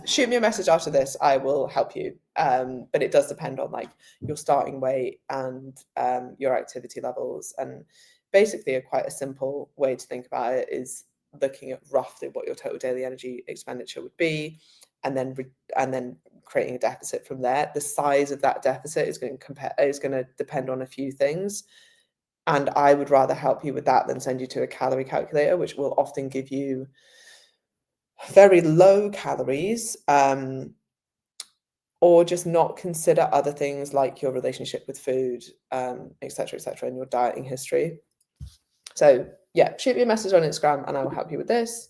Shoot me a message after this. I will help you. But it does depend on like your starting weight and your activity levels. And basically, quite a simple way to think about it is looking at roughly what your total daily energy expenditure would be, and then creating a deficit from there. The size of that deficit is going to depend on a few things. And I would rather help you with that than send you to a calorie calculator, which will often give you very low calories, or just not consider other things like your relationship with food, et cetera, and your dieting history. So yeah, shoot me a message on Instagram and I will help you with this.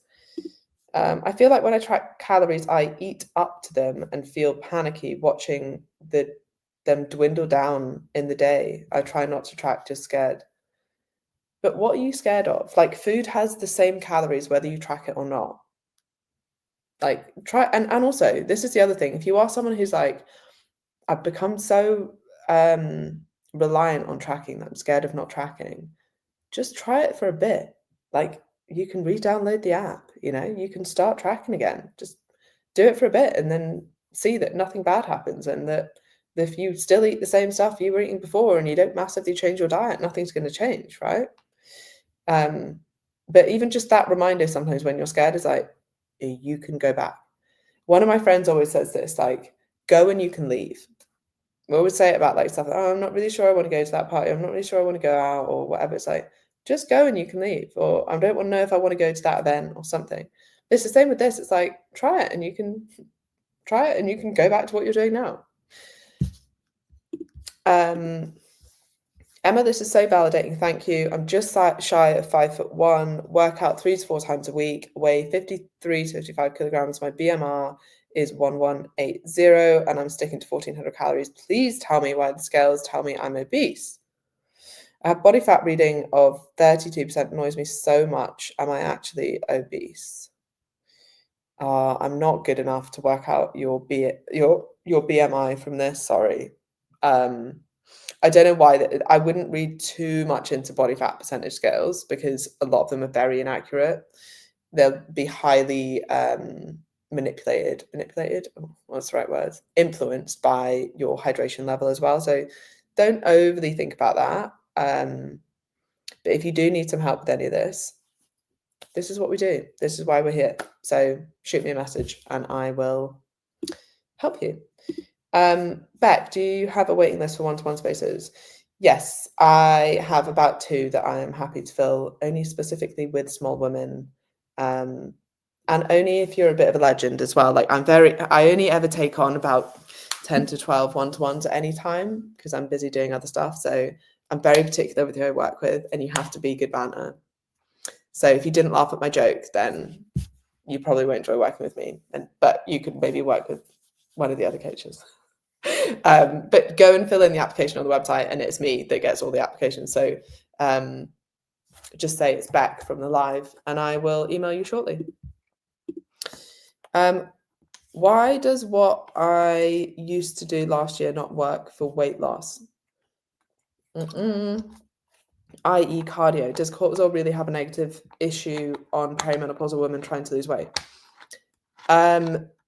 I feel like when I track calories, I eat up to them and feel panicky watching them dwindle down in the day. I try not to track, just scared. But what are you scared of? Like, food has the same calories whether you track it or not. Like, try and also, this is the other thing. If you are someone who's like, I've become so reliant on tracking that I'm scared of not tracking, just try it for a bit. Like, you can re-download the app, you can start tracking again. Just do it for a bit and then see that nothing bad happens, and that if you still eat the same stuff you were eating before and you don't massively change your diet, nothing's going to change, right? But even just that reminder sometimes when you're scared is like, you can go back. One of my friends always says this, like, go and you can leave. We always say it about like stuff like, oh, I'm not really sure I want to go to that party. I'm not really sure I want to go out or whatever. It's like, just go and you can leave. Or I don't want to know if I want to go to that event or something. It's the same with this. It's like, try it and you can go back to what you're doing now. Emma, this is so validating. Thank you. I'm just shy of 5'1", work out 3 to 4 times a week, weigh 53 to 55 kilograms. My BMR is 1180, and I'm sticking to 1400 calories. Please tell me why the scales tell me I'm obese. I have body fat reading of 32%, annoys me so much. Am I actually obese? I'm not good enough to work out your BMI from this. Sorry. I don't know why I wouldn't read too much into body fat percentage scales because a lot of them are very inaccurate. They'll be highly manipulated. What's the right word? Influenced by your hydration level as well. So don't overly think about that. But if you do need some help with any of this is what we do. This is why we're here. So shoot me a message and I will help you. Beck, do you have a waiting list for one-to-one spaces? Yes, I have about 2 that I am happy to fill, only specifically with small women. And only if you're a bit of a legend as well. Like I only ever take on about 10 to 12 one-to-ones at any time because I'm busy doing other stuff. So I'm very particular with who I work with, and you have to be good banter. So if you didn't laugh at my joke, then you probably won't enjoy working with me. But you could maybe work with one of the other coaches. But go and fill in the application on the website, and it's me that gets all the applications. So just say it's Beck from the live, and I will email you shortly. Why does what I used to do last year not work for weight loss? I.e. cardio. Does cortisol really have a negative issue on perimenopausal women trying to lose weight?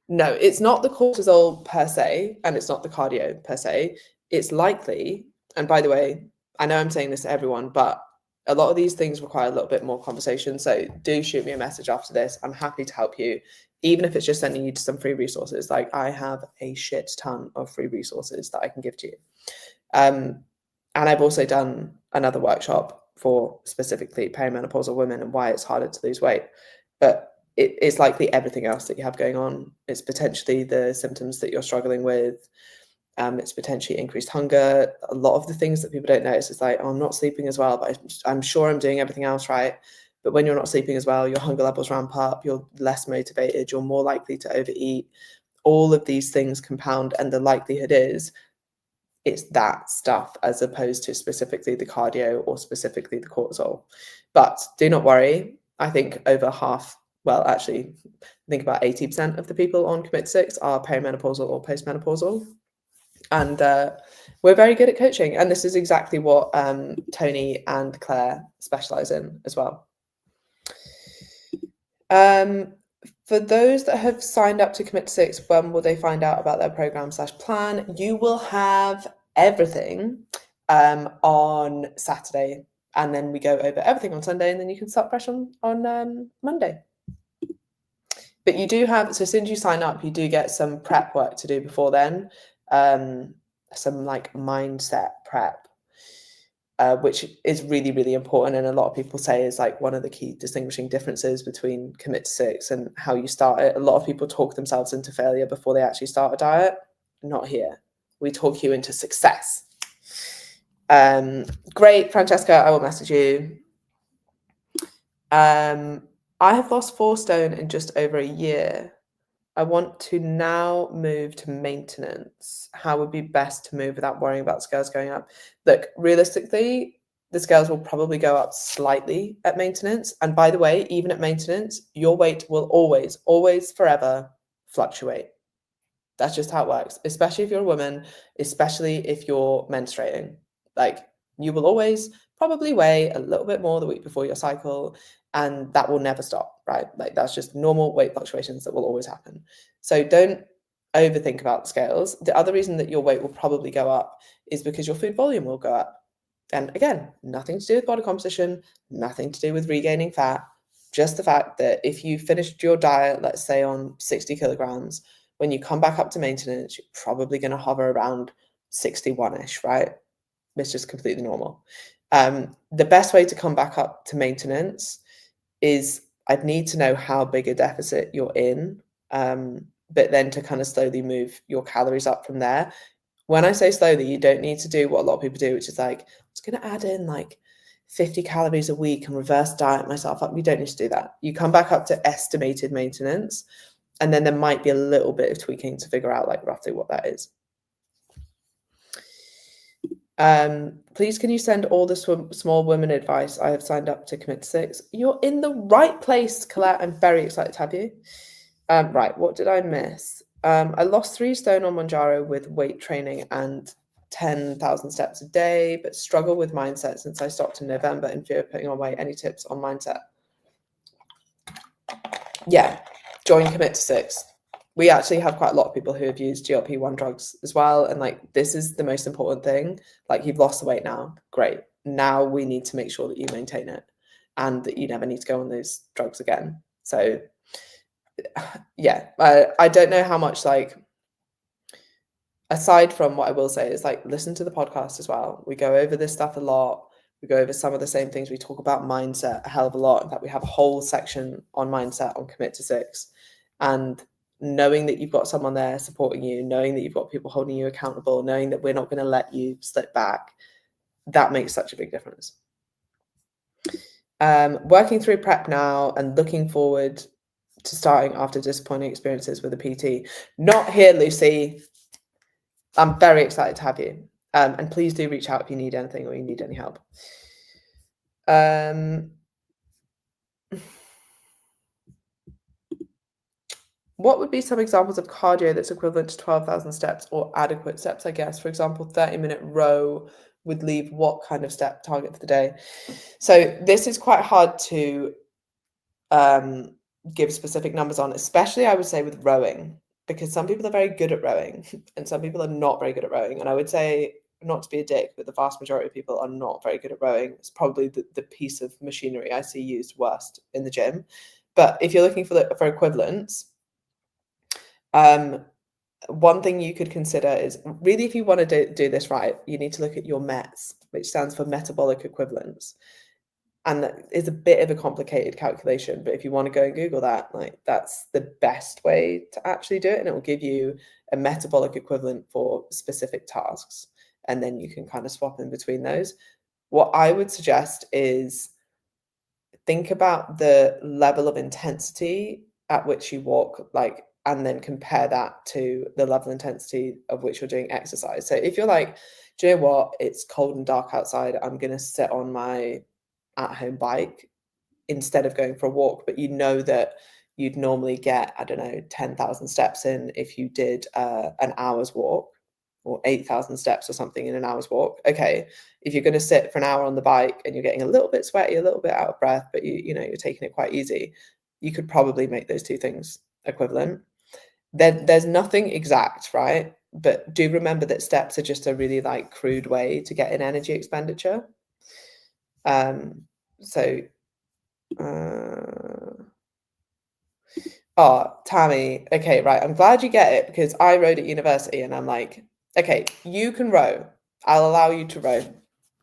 No, it's not the cortisol per se, and it's not the cardio per se. It's likely, and by the way, I know I'm saying this to everyone, but a lot of these things require a little bit more conversation. So do shoot me a message after this. I'm happy to help you, even if it's just sending you to some free resources. Like, I have a shit ton of free resources that I can give to you. And I've also done another workshop for specifically perimenopausal women and why it's harder to lose weight. But it's likely everything else that you have going on. It's potentially the symptoms that you're struggling with. It's potentially increased hunger. A lot of the things that people don't notice is like, oh, I'm not sleeping as well, but I'm sure I'm doing everything else right. But when you're not sleeping as well, your hunger levels ramp up, you're less motivated, you're more likely to overeat. All of these things compound, and the likelihood is it's that stuff as opposed to specifically the cardio or specifically the cortisol. But do not worry. I think over half, well, actually, I think about 80% of the people on Commit to 6 are perimenopausal or postmenopausal. And we're very good at coaching. And this is exactly what Tony and Claire specialize in as well. For those that have signed up to Commit to 6, when will they find out about their program/plan? You will have everything on Saturday, and then we go over everything on Sunday, and then you can start fresh on Monday. But you do have, so as soon as you sign up, you do get some prep work to do before then, some like mindset prep, which is really, really important. And a lot of people say is like one of the key distinguishing differences between Commit to 6 and how you start it. A lot of people talk themselves into failure before they actually start a diet. Not here. We talk you into success. Great, Francesca, I will message you. I have lost 4 stone in just over a year. I want to now move to maintenance. How would be best to move without worrying about scales going up? Look, realistically, the scales will probably go up slightly at maintenance. And by the way, even at maintenance, your weight will always, always, forever fluctuate. That's just how it works, especially if you're a woman, especially if you're menstruating. Like, you will always probably weigh a little bit more the week before your cycle, and that will never stop, right? Like, that's just normal weight fluctuations that will always happen. So don't overthink about the scales. The other reason that your weight will probably go up is because your food volume will go up. And again, nothing to do with body composition, nothing to do with regaining fat, just the fact that if you finished your diet, let's say on 60 kilograms, when you come back up to maintenance, you're probably going to hover around 61-ish, right? It's just completely normal. The best way to come back up to maintenance is I'd need to know how big a deficit you're in, but then to kind of slowly move your calories up from there. When I say slowly, you don't need to do what a lot of people do, which is like, I'm just going to add in like 50 calories a week and reverse diet myself up. You don't need to do that. You come back up to estimated maintenance, and then there might be a little bit of tweaking to figure out like roughly what that is. Please, can you send all the small women advice? I have signed up to Commit to 6. You're in the right place, Colette. I'm very excited to have you. Right, what did I miss? I lost 3 stone on Monjaro with weight training and 10,000 steps a day, but struggle with mindset since I stopped in November in fear of putting on weight. Any tips on mindset? Yeah, join Commit to 6. We actually have quite a lot of people who have used GLP-1 drugs as well. And like, this is the most important thing. Like, you've lost the weight now. Great. Now we need to make sure that you maintain it and that you never need to go on those drugs again. So yeah, I don't know how much, like, aside from what I will say is like, listen to the podcast as well. We go over this stuff a lot. We go over some of the same things. We talk about mindset a hell of a lot. In fact, we have a whole section on mindset on Commit to 6. And knowing that you've got someone there supporting you, knowing that you've got people holding you accountable, knowing that we're not going to let you slip back, that makes such a big difference. Working through prep now and looking forward to starting after disappointing experiences with a PT. Not here, Lucy. I'm very excited to have you. And please do reach out if you need anything or you need any help. What would be some examples of cardio that's equivalent to 12,000 steps or adequate steps, I guess? For example, 30-minute row would leave what kind of step target for the day? So this is quite hard to give specific numbers on, especially I would say with rowing, because some people are very good at rowing and some people are not very good at rowing. And I would say, not to be a dick, but the vast majority of people are not very good at rowing. It's probably the piece of machinery I see used worst in the gym. But if you're looking for equivalents, one thing you could consider is, really, if you want to do this right, you need to look at your METs, which stands for metabolic equivalents. And that is a bit of a complicated calculation, but if you want to go and Google that, like, that's the best way to actually do it. And it will give you a metabolic equivalent for specific tasks. And then you can kind of swap in between those. What I would suggest is think about the level of intensity at which you walk, like, and then compare that to the level of intensity of which you're doing exercise. So if you're like, do you know what, it's cold and dark outside, I'm going to sit on my at-home bike instead of going for a walk, but you know that you'd normally get, I don't know, 10,000 steps in if you did an hour's walk, or 8,000 steps or something in an hour's walk. Okay, if you're going to sit for an hour on the bike and you're getting a little bit sweaty, a little bit out of breath, but you know, you're taking it quite easy, you could probably make those two things equivalent. Then there's nothing exact, right? But do remember that steps are just a really like crude way to get an energy expenditure. Oh, Tammy. Okay, right. I'm glad you get it, because I rowed at university and I'm like, okay, you can row. I'll allow you to row.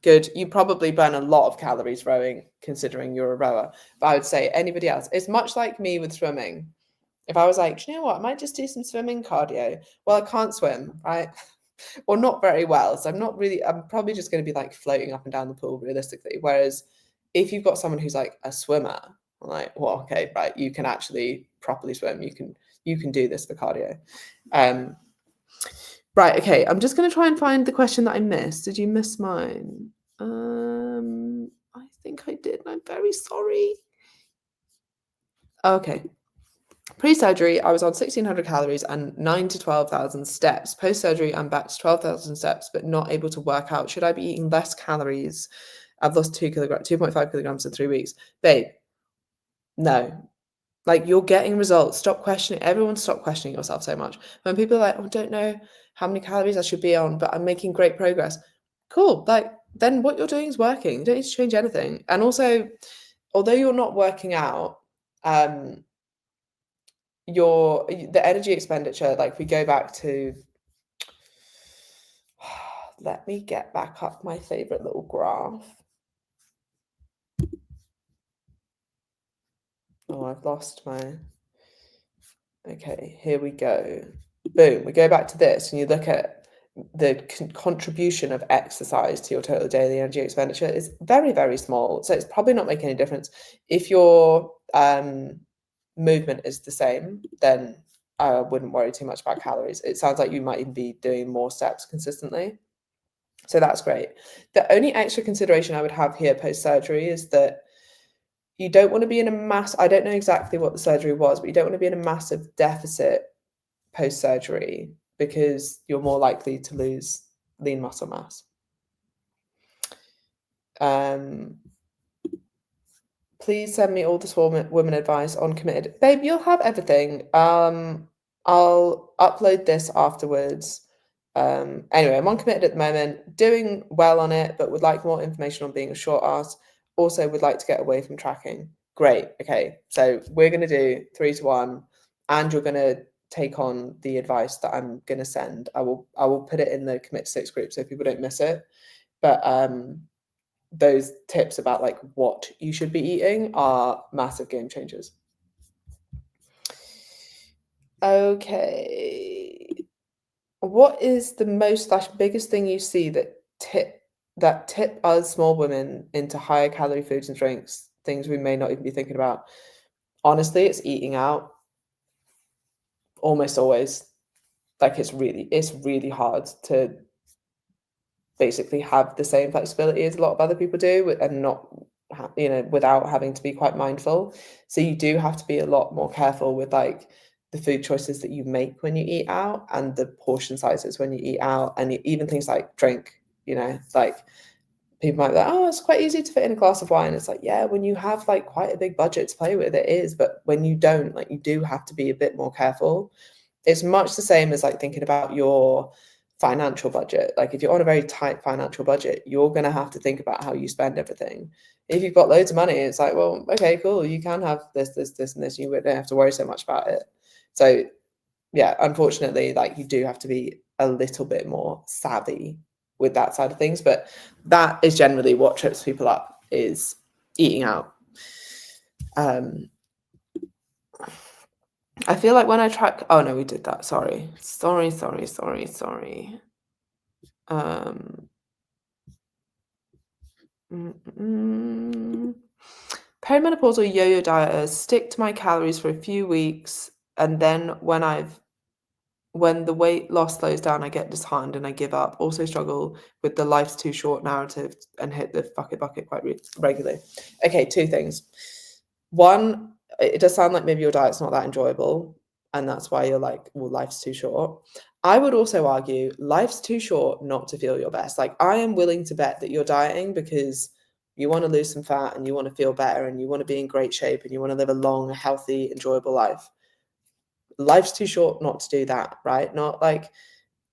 Good. You probably burn a lot of calories rowing, considering you're a rower. But I would say anybody else, it's much like me with swimming. If I was like, do you know what, I might just do some swimming cardio. Well, I can't swim, right? Or not very well. So I'm probably just going to be like floating up and down the pool realistically. Whereas if you've got someone who's like a swimmer, I'm like, well, okay, right, you can actually properly swim. You can do this for cardio. Right, okay. I'm just gonna try and find the question that I missed. Did you miss mine? I think I did, and I'm very sorry. Okay. Pre-surgery, I was on 1,600 calories and 9 to 12,000 steps. Post-surgery, I'm back to 12,000 steps, but not able to work out. Should I be eating less calories? I've lost 2.5 kilograms in 3 weeks. Babe, no. Like, you're getting results. Stop questioning. Everyone stop questioning yourself so much. When people are like, oh, I don't know how many calories I should be on, but I'm making great progress. Cool. Like, then what you're doing is working. You don't need to change anything. And also, although you're not working out, the energy expenditure, like, we go back to, let me get back up my favorite little graph. Oh, I've lost my, okay, here we go. Boom, we go back to this and you look at the contribution of exercise to your total daily energy expenditure is very, very small. So it's probably not making any difference. If your movement is the same, then I wouldn't worry too much about calories. It sounds like you might even be doing more steps consistently. So that's great. The only extra consideration I would have here post-surgery is that you don't want to be in I don't know exactly what the surgery was, but you don't want to be in a massive deficit post-surgery because you're more likely to lose lean muscle mass. Please send me all this woman advice on committed. Babe, you'll have everything. I'll upload this afterwards. Anyway, I'm on committed at the moment, doing well on it, but would like more information on being a short ass. Also would like to get away from tracking. Great. Okay. So we're going to do 3 to 1 and you're going to take on the advice that I'm going to send. I will put it in the Commit to 6 group so people don't miss it. But those tips about like what you should be eating are massive game changers. Okay. What is the most / biggest thing you see that tip us small women into higher calorie foods and drinks, things we may not even be thinking about? Honestly, it's eating out. Almost always. Like it's really hard to basically have the same flexibility as a lot of other people do and not without having to be quite mindful. So you do have to be a lot more careful with like the food choices that you make when you eat out and the portion sizes when you eat out, and even things like drink, like people might be like, oh, it's quite easy to fit in a glass of wine. It's like, yeah, when you have like quite a big budget to play with, it is, but when you don't, like, you do have to be a bit more careful. It's much the same as like thinking about your financial budget. Like if you're on a very tight financial budget, you're going to have to think about how you spend everything. If you've got loads of money, it's like, well, okay, cool, you can have this, and this, you don't have to worry so much about it. So yeah, unfortunately, like you do have to be a little bit more savvy with that side of things, but that is generally what trips people up, is eating out. I feel like when I track, oh no, we did that. Sorry. Perimenopausal yo-yo dieters stick to my calories for a few weeks, and then when the weight loss slows down, I get disheartened and I give up. Also struggle with the life's too short narrative and hit the fuck it bucket quite regularly. Okay, 2 things. One, it does sound like maybe your diet's not that enjoyable, and that's why you're like, well, life's too short. I would also argue life's too short not to feel your best. Like, I am willing to bet that you're dieting because you want to lose some fat and you want to feel better and you want to be in great shape and you want to live a long, healthy, enjoyable life. Life's too short not to do that, right? Not like,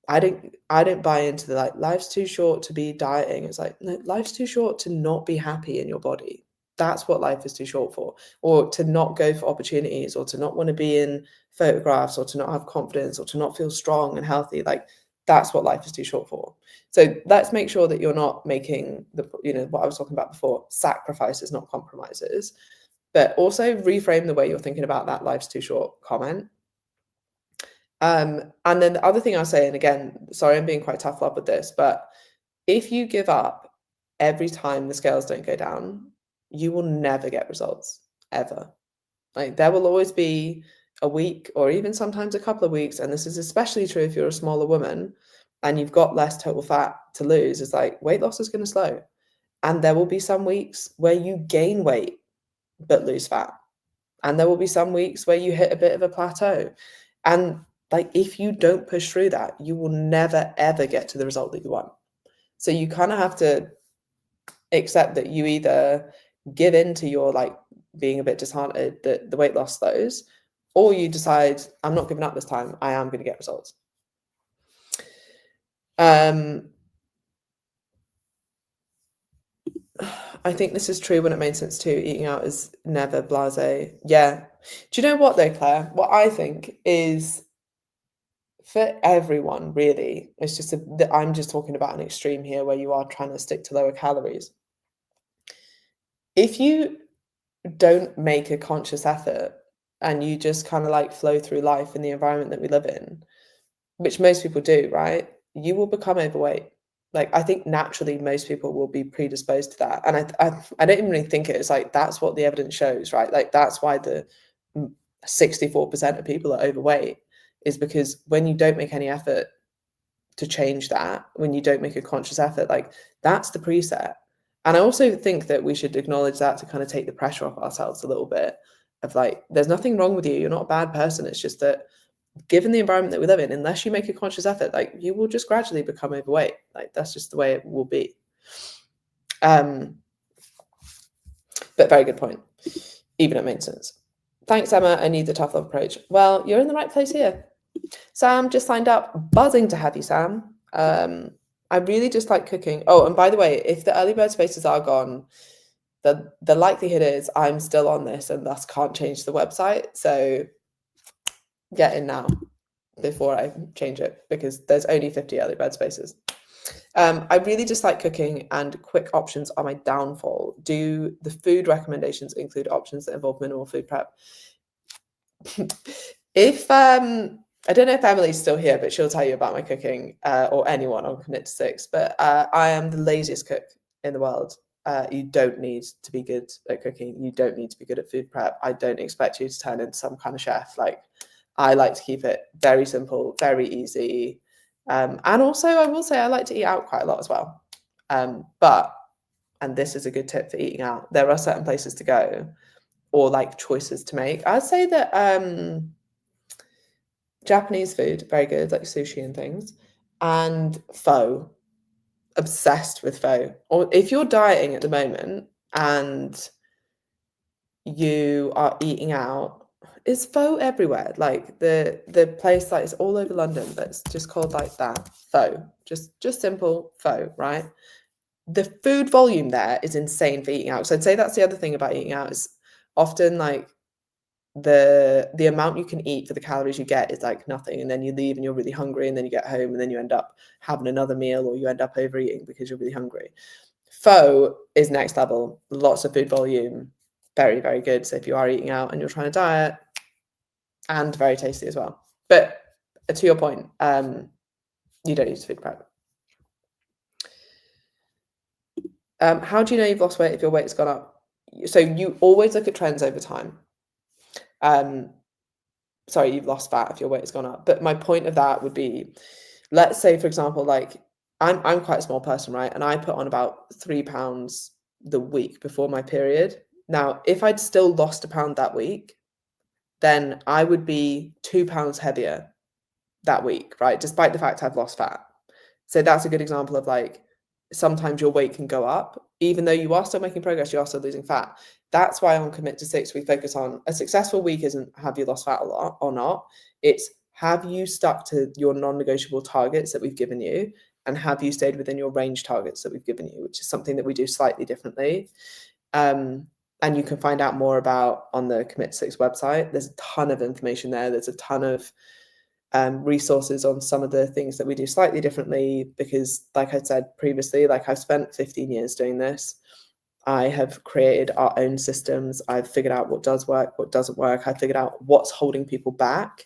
I don't buy into the like life's too short to be dieting. It's like, no, life's too short to not be happy in your body. That's what life is too short for. Or to not go for opportunities, or to not want to be in photographs, or to not have confidence, or to not feel strong and healthy. Like, that's what life is too short for. So let's make sure that you're not making what I was talking about before, sacrifices, not compromises. But also reframe the way you're thinking about that life's too short comment. And then the other thing I'll say, and again, sorry, I'm being quite tough love with this, but if you give up every time the scales don't go down, you will never get results. ever. Like there will always be a week or even sometimes a couple of weeks, and this is especially true if you're a smaller woman and you've got less total fat to lose, is like weight loss is going to slow. And there will be some weeks where you gain weight but lose fat. And there will be some weeks where you hit a bit of a plateau. And like if you don't push through that, you will never ever get to the result that you want. So you kind of have to accept that you either give in to your like being a bit disheartened that the weight loss slows, or you decide, I'm not giving up this time, I am going to get results. I think this is true when it made sense too. Eating out is never blasé. Yeah. Do you know what though, Claire? What I think is for everyone, really, it's just that I'm just talking about an extreme here where you are trying to stick to lower calories. If you don't make a conscious effort and you just kind of like flow through life in the environment that we live in, which most people do, right? You will become overweight. Like I think naturally most people will be predisposed to that. And I don't even really think it's like that's what the evidence shows, right? Like that's why the 64% of people are overweight is because when you don't make any effort to change that, when you don't make a conscious effort, like that's the preset. And I also think that we should acknowledge that to kind of take the pressure off ourselves a little bit of like, there's nothing wrong with you. You're not a bad person. It's just that given the environment that we live in, unless you make a conscious effort, like you will just gradually become overweight. Like that's just the way it will be. But very good point. Even at maintenance. Thanks, Emma. I need the tough love approach. Well, you're in the right place here. Sam just signed up. Buzzing to have you, Sam. I really just like cooking. Oh, and by the way, if the early bird spaces are gone, the likelihood is I'm still on this and thus can't change the website. So get in now before I change it because there's only 50 early bird spaces. I really just like cooking and quick options are my downfall. Do the food recommendations include options that involve minimal food prep? If I don't know if Emily's still here, but she'll tell you about my cooking or anyone on Commit to Six. But I am the laziest cook in the world. You don't need to be good at cooking. You don't need to be good at food prep. I don't expect you to turn into some kind of chef. Like I like to keep it very simple, very easy. And also I will say I like to eat out quite a lot as well. But, and this is a good tip for eating out, there are certain places to go or like choices to make. I'd say that Japanese food, very good, like sushi and things, and pho, obsessed with pho. Or if you're dieting at the moment and you are eating out, is pho everywhere? Like the place that is all over London that's just called like that, pho. Just simple pho, right? The food volume there is insane for eating out. So I'd say that's the other thing about eating out is often like the amount you can eat for the calories you get is like nothing, and then you leave and you're really hungry, and then you get home and then you end up having another meal or you end up overeating because you're really hungry. Pho is next level, lots of food volume, very, very good. So if you are eating out and you're trying to diet, and very tasty as well. But to your point, you don't need to food prep. How do you know you've lost weight if your weight's gone up? So you always look at trends over time. Sorry, you've lost fat if your weight has gone up. But my point of that would be, let's say, for example, like I'm quite a small person, right? And I put on about 3 pounds the week before my period. Now, if I'd still lost a pound that week, then I would be 2 pounds heavier that week, right? Despite the fact I've lost fat. So that's a good example of like, sometimes your weight can go up, even though you are still making progress, you are still losing fat. That's why on Commit to Six, we focus on a successful week isn't have you lost fat a lot or not. It's have you stuck to your non-negotiable targets that we've given you, and have you stayed within your range targets that we've given you, which is something that we do slightly differently. And you can find out more about on the Commit to Six website. There's a ton of information there. There's a ton of resources on some of the things that we do slightly differently because, like I said previously, like I've spent 15 years doing this. I have created our own systems. I've figured out what does work, what doesn't work. I figured out what's holding people back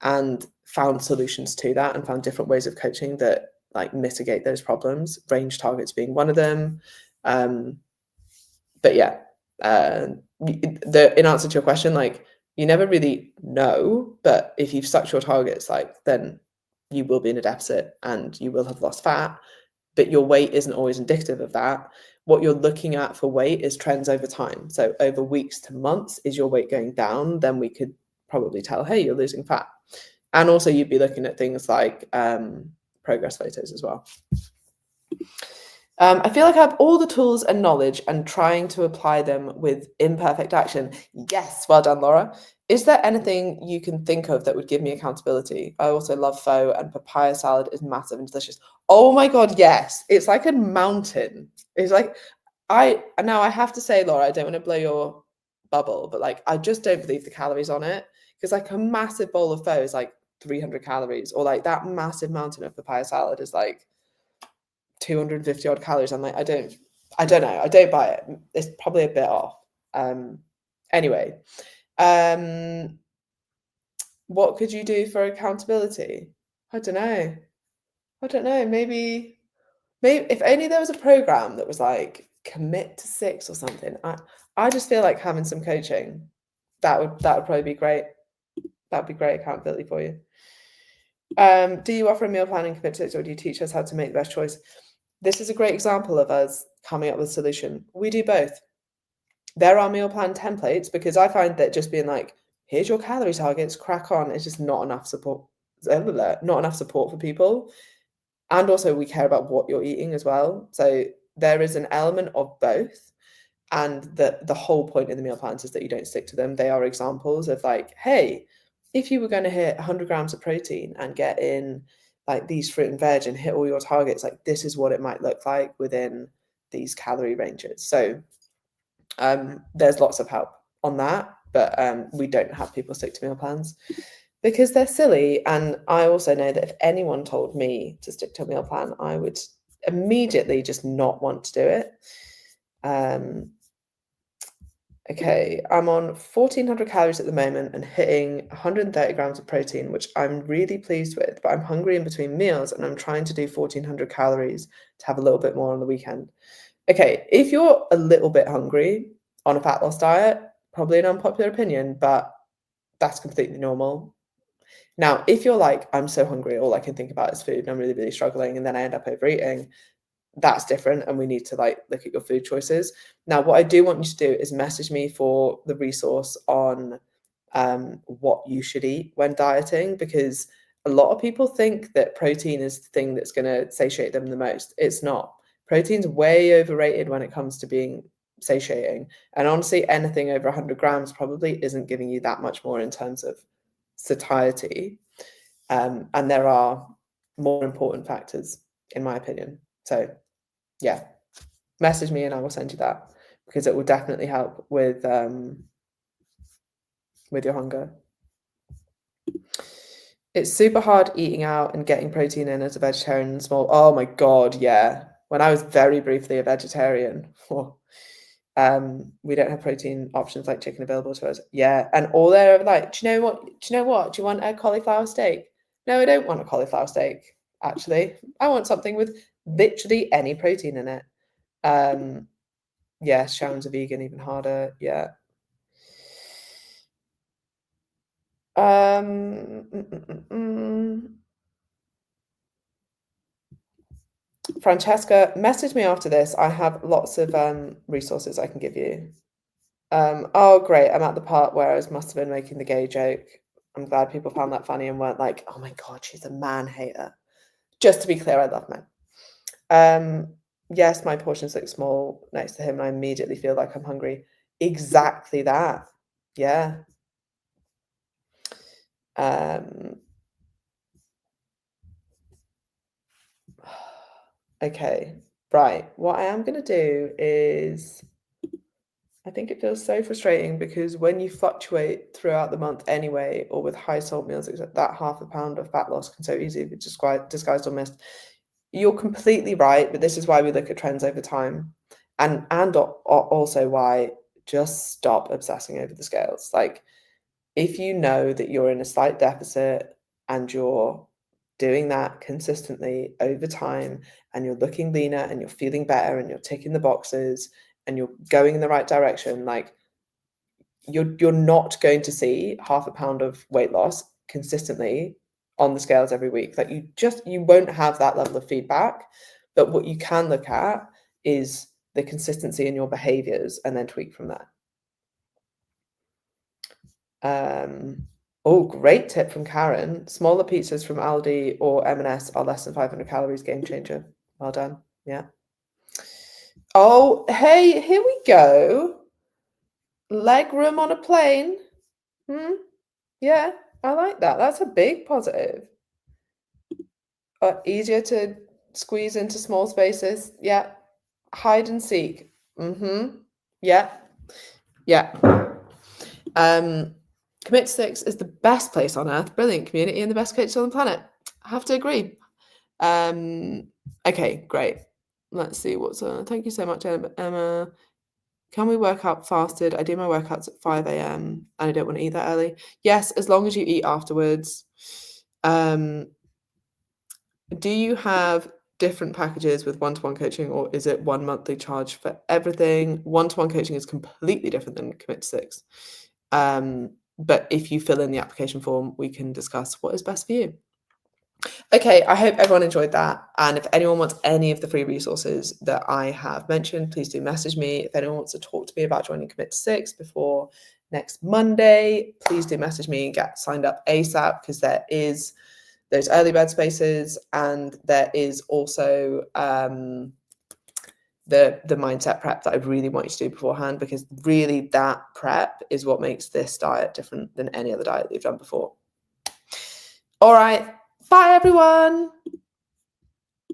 and found solutions to that, and found different ways of coaching that like mitigate those problems, range targets being one of them. But yeah, In answer to your question, like, you never really know, but if you've stuck to your targets, like, then you will be in a deficit and you will have lost fat, but your weight isn't always indicative of that. What you're looking at for weight is trends over time. So over weeks to months, is your weight going down? Then we could probably tell, hey, you're losing fat. And also you'd be looking at things like progress photos as well. I feel like I have all the tools and knowledge and trying to apply them with imperfect action. Yes, well done, Laura. Is there anything you can think of that would give me accountability? I also love pho, and papaya salad is massive and delicious. Oh my God, yes. It's like a mountain. It's like, I have to say, Laura, I don't want to blow your bubble, but like, I just don't believe the calories on it, because like a massive bowl of pho is like 300 calories, or like that massive mountain of papaya salad is like 250 odd calories. I'm like, I don't know. I don't buy it. It's probably a bit off. Anyway, what could you do for accountability? I don't know. Maybe if only there was a program that was like commit to 6 or something. I just feel like having some coaching, that would probably be great. That would be great accountability for you. Do you offer a meal planning commit to 6, or do you teach us how to make the best choice? This is a great example of us coming up with a solution. We do both. There are meal plan templates, because I find that just being like, here's your calorie targets, crack on, is just not enough support. Not enough support for people. And also we care about what you're eating as well. So there is an element of both. And the whole point in the meal plans is that you don't stick to them. They are examples of like, hey, if you were going to hit 100 grams of protein and get in like these fruit and veg and hit all your targets, like this is what it might look like within these calorie ranges. So there's lots of help on that, but we don't have people stick to meal plans because they're silly. And I also know that if anyone told me to stick to a meal plan, I would immediately just not want to do it. Okay, I'm on 1,400 calories at the moment and hitting 130 grams of protein, which I'm really pleased with, but I'm hungry in between meals and I'm trying to do 1,400 calories to have a little bit more on the weekend. Okay, if you're a little bit hungry on a fat loss diet, probably an unpopular opinion, but that's completely normal. Now, if you're like, I'm so hungry, all I can think about is food and I'm really, really struggling, and then I end up overeating, that's different, and we need to like look at your food choices. Now, what I do want you to do is message me for the resource on what you should eat when dieting, because a lot of people think that protein is the thing that's going to satiate them the most. It's not. Protein's way overrated when it comes to being satiating, and honestly, anything over 100 grams probably isn't giving you that much more in terms of satiety, and there are more important factors, in my opinion. So yeah, message me and I will send you that, because it will definitely help with your hunger. It's super hard eating out and getting protein in as a vegetarian and small. Oh my God, yeah. When I was very briefly a vegetarian, we don't have protein options like chicken available to us. Yeah, and all they're like, do you know what? Do you want a cauliflower steak? No, I don't want a cauliflower steak, actually. I want something with literally any protein in it. Yeah, Sharon's a vegan, even harder. Yeah. Francesca, message me after this. I have lots of resources I can give you. Oh, great. I'm at the part where I must have been making the gay joke. I'm glad people found that funny and weren't like, oh my God, she's a man hater. Just to be clear, I love men. Yes, my portions look small next to him, and I immediately feel like I'm hungry. Exactly that. Yeah. Okay, right. What I am going to do is, I think it feels so frustrating because when you fluctuate throughout the month anyway, or with high salt meals, that half a pound of fat loss can so easily be disguised or missed. You're completely right, but this is why we look at trends over time, and also why just stop obsessing over the scales. Like, if you know that you're in a slight deficit and you're doing that consistently over time and you're looking leaner and you're feeling better and you're ticking the boxes and you're going in the right direction, like you're not going to see half a pound of weight loss consistently on the scales every week. Like you won't have that level of feedback. But what you can look at is the consistency in your behaviors and then tweak from there. Oh, great tip from Karen. Smaller pizzas from Aldi or M&S are less than 500 calories, game changer. Well done. Yeah. Oh, hey, here we go. Leg room on a plane. Yeah, I like that. That's a big positive. Easier to squeeze into small spaces. Yeah. Hide and seek. Yeah. Yeah. Commit to 6 is the best place on earth. Brilliant community and the best coaches on the planet. I have to agree. Okay, great. Let's see what's thank you so much, Emma. Can we work out fasted? I do my workouts at 5 a.m. and I don't want to eat that early. Yes, as long as you eat afterwards. Do you have different packages with one-to-one coaching, or is it one monthly charge for everything? One-to-one coaching is completely different than Commit to 6. But if you fill in the application form, we can discuss what is best for you. Okay, I hope everyone enjoyed that. And if anyone wants any of the free resources that I have mentioned, please do message me. If anyone wants to talk to me about joining Commit to 6 before next Monday, please do message me and get signed up ASAP, because there is those early bird spaces, and there is also the mindset prep that I really want you to do beforehand, because really that prep is what makes this diet different than any other diet that you've done before. All right. Bye, everyone.